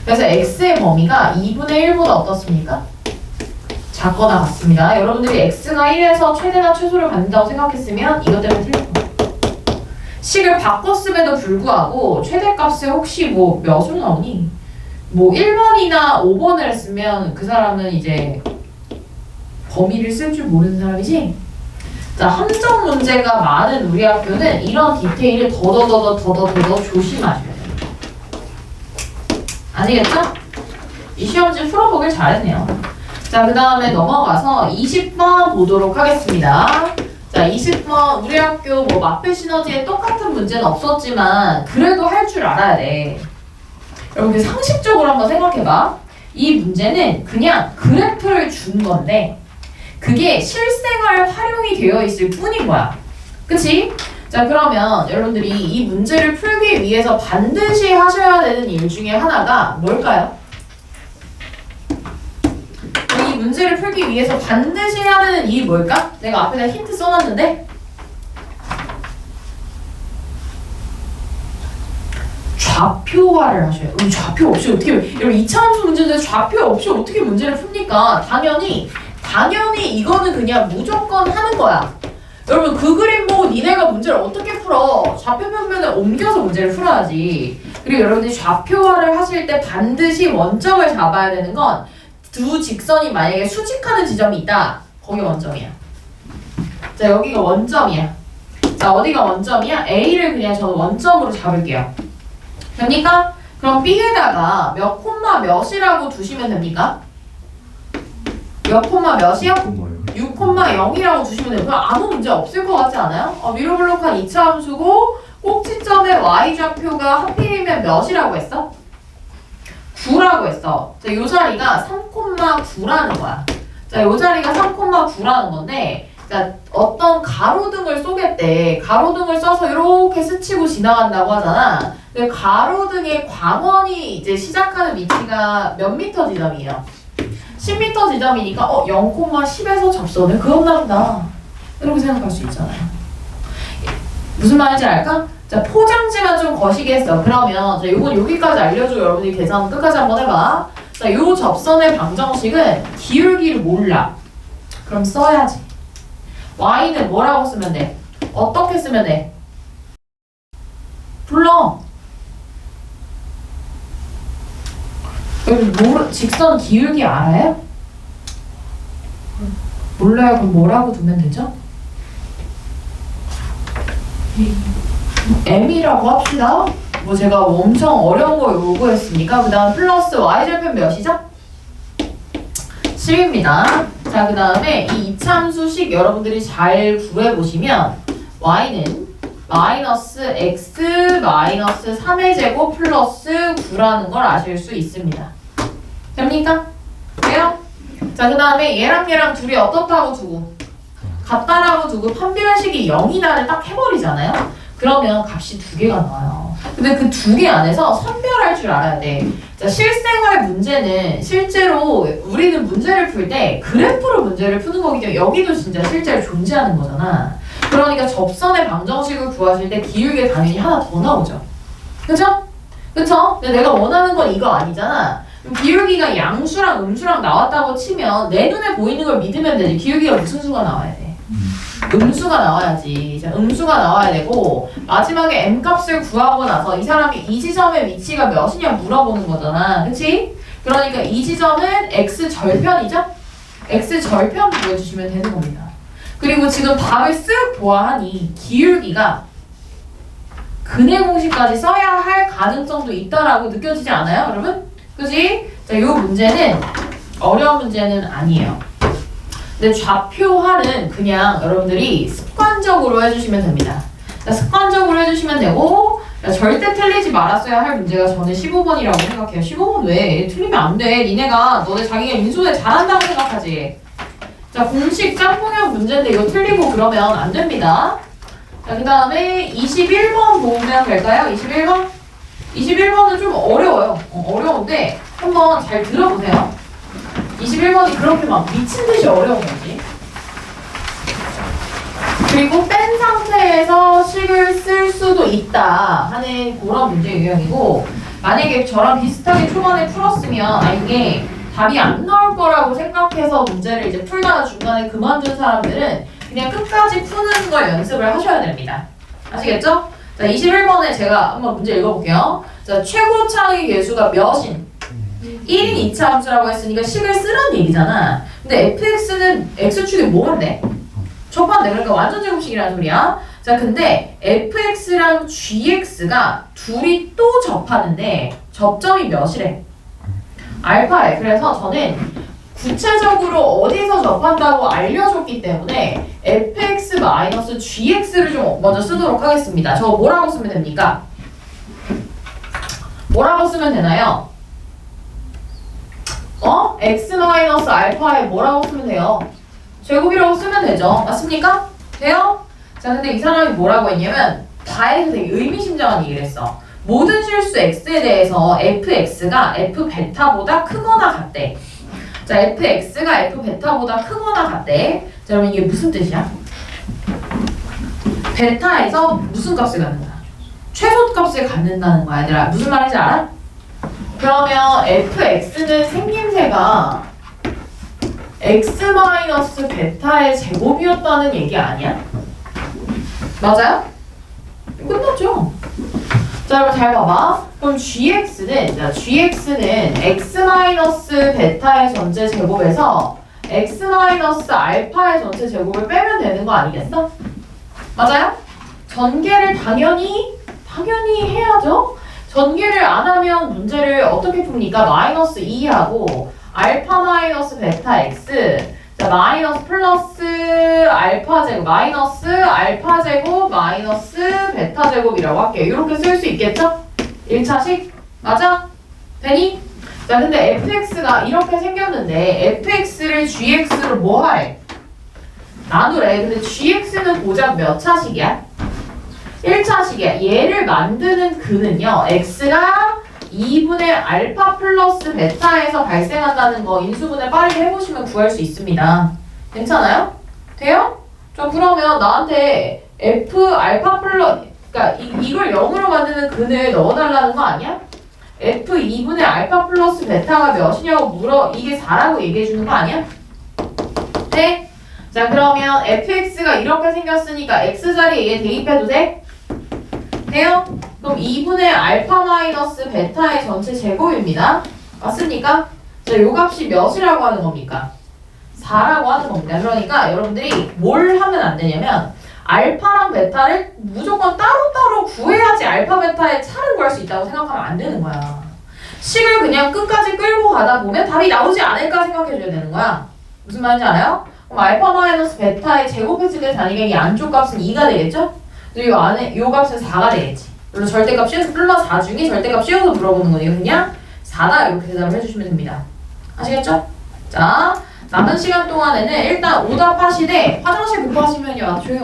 그래서 x의 범위가 2분의 1보다 어떻습니까? 작거나 같습니다. 여러분들이 x가 1에서 최대나 최소를 갖는다고 생각했으면 이것 때문에 틀릴 거예요. 식을 바꿨음에도 불구하고 최대값에 혹시 뭐 몇으로 나오니? 뭐 1번이나 5번을 했으면 그 사람은 이제 범위를 쓸 줄 모르는 사람이지? 자, 함정 문제가 많은 우리 학교는 이런 디테일을 더더더 조심하셔야 돼요. 아니겠죠? 이 시험지 풀어보길 잘했네요. 자, 그 다음에 넘어가서 20번 보도록 하겠습니다. 자, 20번 우리 학교 뭐 마페 시너지에 똑같은 문제는 없었지만 그래도 할 줄 알아야 돼. 여러분들 상식적으로 한번 생각해봐. 이 문제는 그냥 그래프를 준 건데 그게 실생활 활용이 되어 있을 뿐인 거야. 그치? 자, 그러면 여러분들이 이 문제를 풀기 위해서 반드시 하셔야 되는 일 중에 하나가 뭘까요? 이 문제를 풀기 위해서 반드시 해야 되는 일이 뭘까? 내가 앞에다 힌트 써놨는데 좌표화를 하셔요. 좌표 없이 어떻게, 여러분 2차 함수 문제인데 좌표 없이 어떻게 문제를 풉니까? 당연히 이거는 그냥 무조건 하는 거야. 여러분 그 그림 보고 니네가 문제를 어떻게 풀어? 좌표 평면에 옮겨서 문제를 풀어야지. 그리고 여러분들이 좌표화를 하실 때 반드시 원점을 잡아야 되는 건 두 직선이 만약에 수직하는 지점이 있다. 거기가 원점이야. 자, 여기가 원점이야. 자, 어디가 원점이야? A를 그냥 저는 원점으로 잡을게요. 됩니까? 그럼 B에다가 몇 콤마 몇이라고 두시면 됩니까? 몇 콤마 몇이요? 6,0이라고 두시면 돼요. 그럼 아무 문제 없을 것 같지 않아요? 미로블록한 2차 함수고 꼭지점의 y좌표가 하필이면 몇이라고 했어? 9라고 했어. 자, 요 자리가 3,9라는 거야. 자, 요 자리가 3,9라는 건데 자, 어떤 가로등을 쏘겠대. 가로등을 써서 이렇게 스치고 지나간다고 하잖아. 근데 가로등의 광원이 이제 시작하는 위치가 몇 미터 지점이에요? 10m 지점이니까 0,10에서 접선을 그었나 보다. 이렇게 생각할 수 있잖아요. 무슨 말인지 알까? 자, 포장지만 좀 거시게 했어. 그러면 자, 요건 여기까지 알려줘. 여러분들이 계산 끝까지 한번 해봐. 자, 요 접선의 방정식은 기울기를 몰라. 그럼 써야지. y는 뭐라고 쓰면 돼? 어떻게 쓰면 돼? 불러. 여러분 직선 기울기 알아요? 몰라요? 그럼 뭐라고 두면 되죠? m이라고 합시다. 뭐 제가 엄청 어려운 거 요구했으니까 그 다음 플러스 y절편 몇이죠? 10입니다. 자, 그 다음에 이 이참수식 여러분들이 잘 구해보시면 y는 마이너스 x 마이너스 3의 제곱 플러스 9라는 걸 아실 수 있습니다. 됩니까? 돼요? 자, 그 다음에 얘랑 둘이 어떻다고 두고 같다라고 두고 판별식이 0이다를 딱 해버리잖아요. 그러면 값이 두 개가 나와요. 근데 그 두 개 안에서 선별할 줄 알아야 돼. 자, 실생활 문제는 실제로 우리는 문제를 풀 때 그래프로 문제를 푸는 거기 때문에 여기도 진짜 실제로 존재하는 거잖아. 그러니까 접선의 방정식을 구하실 때 기울기가 당연히 하나 더 나오죠. 그쵸? 그쵸? 근데 내가 원하는 건 이거 아니잖아. 기울기가 양수랑 음수랑 나왔다고 치면 내 눈에 보이는 걸 믿으면 되지. 기울기가 무슨 수가 나와야 돼? 음수가 나와야지. 자, 음수가 나와야 되고 마지막에 m값을 구하고 나서 이 사람이 이 지점의 위치가 몇이냐 물어보는 거잖아. 그치? 그러니까 이 지점은 x절편이죠? x절편 구해주시면 되는 겁니다. 그리고 지금 답을 쓱 보아하니 기울기가 근해 공식까지 써야 할 가능성도 있다라고 느껴지지 않아요, 여러분? 그치? 자, 요 문제는 어려운 문제는 아니에요. 근데 좌표화는 그냥 여러분들이 습관적으로 해주시면 됩니다. 자, 습관적으로 해주시면 되고 자, 절대 틀리지 말았어야 할 문제가 저는 15번이라고 생각해요. 15번 왜? 틀리면 안 돼. 니네가 너네 자기가 인수에 잘한다고 생각하지. 자, 공식 짬뽕형 문제인데 이거 틀리고 그러면 안 됩니다. 자, 그 다음에 21번 보면 될까요? 21번? 21번은 좀 어려워요. 어려운데 한번 잘 들어보세요. 21번이 그렇게 막 미친 듯이 어려운 거지. 그리고 뺀 상태에서 식을 쓸 수도 있다 하는 그런 문제 유형이고 만약에 저랑 비슷하게 초반에 풀었으면 이게 답이 안 나올 거라고 생각해서 문제를 이제 풀다가 중간에 그만둔 사람들은 그냥 끝까지 푸는 걸 연습을 하셔야 됩니다. 아시겠죠? 자, 21번에 제가 한번 문제 읽어볼게요. 자, 최고차의 계수가 몇인? 1인 2차 함수라고 했으니까 식을 쓰라는 얘기잖아. 근데 fx는 x축이 뭐한데? 접한대. 그러니까 완전 제곱식이라는 소리야. 자, 근데 fx랑 gx가 둘이 또 접하는데 접점이 몇이래? 알파에. 그래서 저는 구체적으로 어디서 접한다고 알려줬기 때문에 fx-gx를 좀 먼저 쓰도록 하겠습니다. 저 뭐라고 쓰면 됩니까? 뭐라고 쓰면 되나요? x-알파에 뭐라고 쓰면 돼요? 제곱이라고 쓰면 되죠. 맞습니까? 돼요? 자, 근데 이 사람이 뭐라고 했냐면 다해서 되게 의미심장한 얘기를 했어. 모든 실수 x에 대해서 fx가 f베타보다 크거나 같대. 자, fx가 f베타보다 크거나 같대. 자, 그러면 이게 무슨 뜻이야? 베타에서 무슨 값을 갖는다? 최소값을 갖는다는 거야, 얘들아. 무슨 말인지 알아? 그러면 fx는 생김새가 x-베타의 제곱이었다는 얘기 아니야? 맞아요? 끝났죠? 자, 여러분 잘 봐봐. 그럼 gx는 x-베타의 전체 제곱에서 x-알파의 전체 제곱을 빼면 되는 거 아니겠어? 맞아요? 전개를 당연히 해야죠? 전개를 안 하면 문제를 어떻게 풉니까? 마이너스 2하고 알파 마이너스 베타 x 자 마이너스 플러스 알파 제곱 마이너스 알파 제곱 마이너스 베타 제곱이라고 할게요. 이렇게 쓸 수 있겠죠? 1차식? 맞아? 되니? 자 근데 fx가 이렇게 생겼는데 fx를 gx로 뭐 할? 나누래. 근데 gx는 고작 몇 차식이야? 1차식이야. 얘를 만드는 근은요. x가 2분의 알파 플러스 베타에서 발생한다는 거 인수분해 빠르게 해보시면 구할 수 있습니다. 괜찮아요? 돼요? 자 그러면 나한테 f 알파 플러스 그러니까 이걸 0으로 만드는 근을 넣어달라는 거 아니야? f 2분의 알파 플러스 베타가 몇이냐고 물어. 이게 4라고 얘기해주는 거 아니야? 네? 자 그러면 fx가 이렇게 생겼으니까 x자리에 얘 대입해도 돼? 돼요? 그럼 2분의 알파 마이너스 베타의 전체 제곱입니다. 맞습니까? 자, 요 값이 몇이라고 하는 겁니까? 4라고 하는 겁니다. 그러니까 여러분들이 뭘 하면 안 되냐면 알파랑 베타를 무조건 따로따로 구해야지 알파 베타의 차를 구할 수 있다고 생각하면 안 되는 거야. 식을 그냥 끝까지 끌고 가다 보면 답이 나오지 않을까 생각해줘야 되는 거야. 무슨 말인지 알아요? 그럼 알파 마이너스 베타의 제곱했을 때 단위가 이 안쪽 값은 2가 되겠죠? 그리고 이 안에 요 값은 4가 되겠지. 물론 절대값 씌워서 플러스 4 중에 절대값 씌워서 물어보는 거니까 그냥 4다 이렇게 대답을 해주시면 됩니다. 아시겠죠? 자, 남은 시간 동안에는 일단 오답하시되 화장실 급하시면요 조용히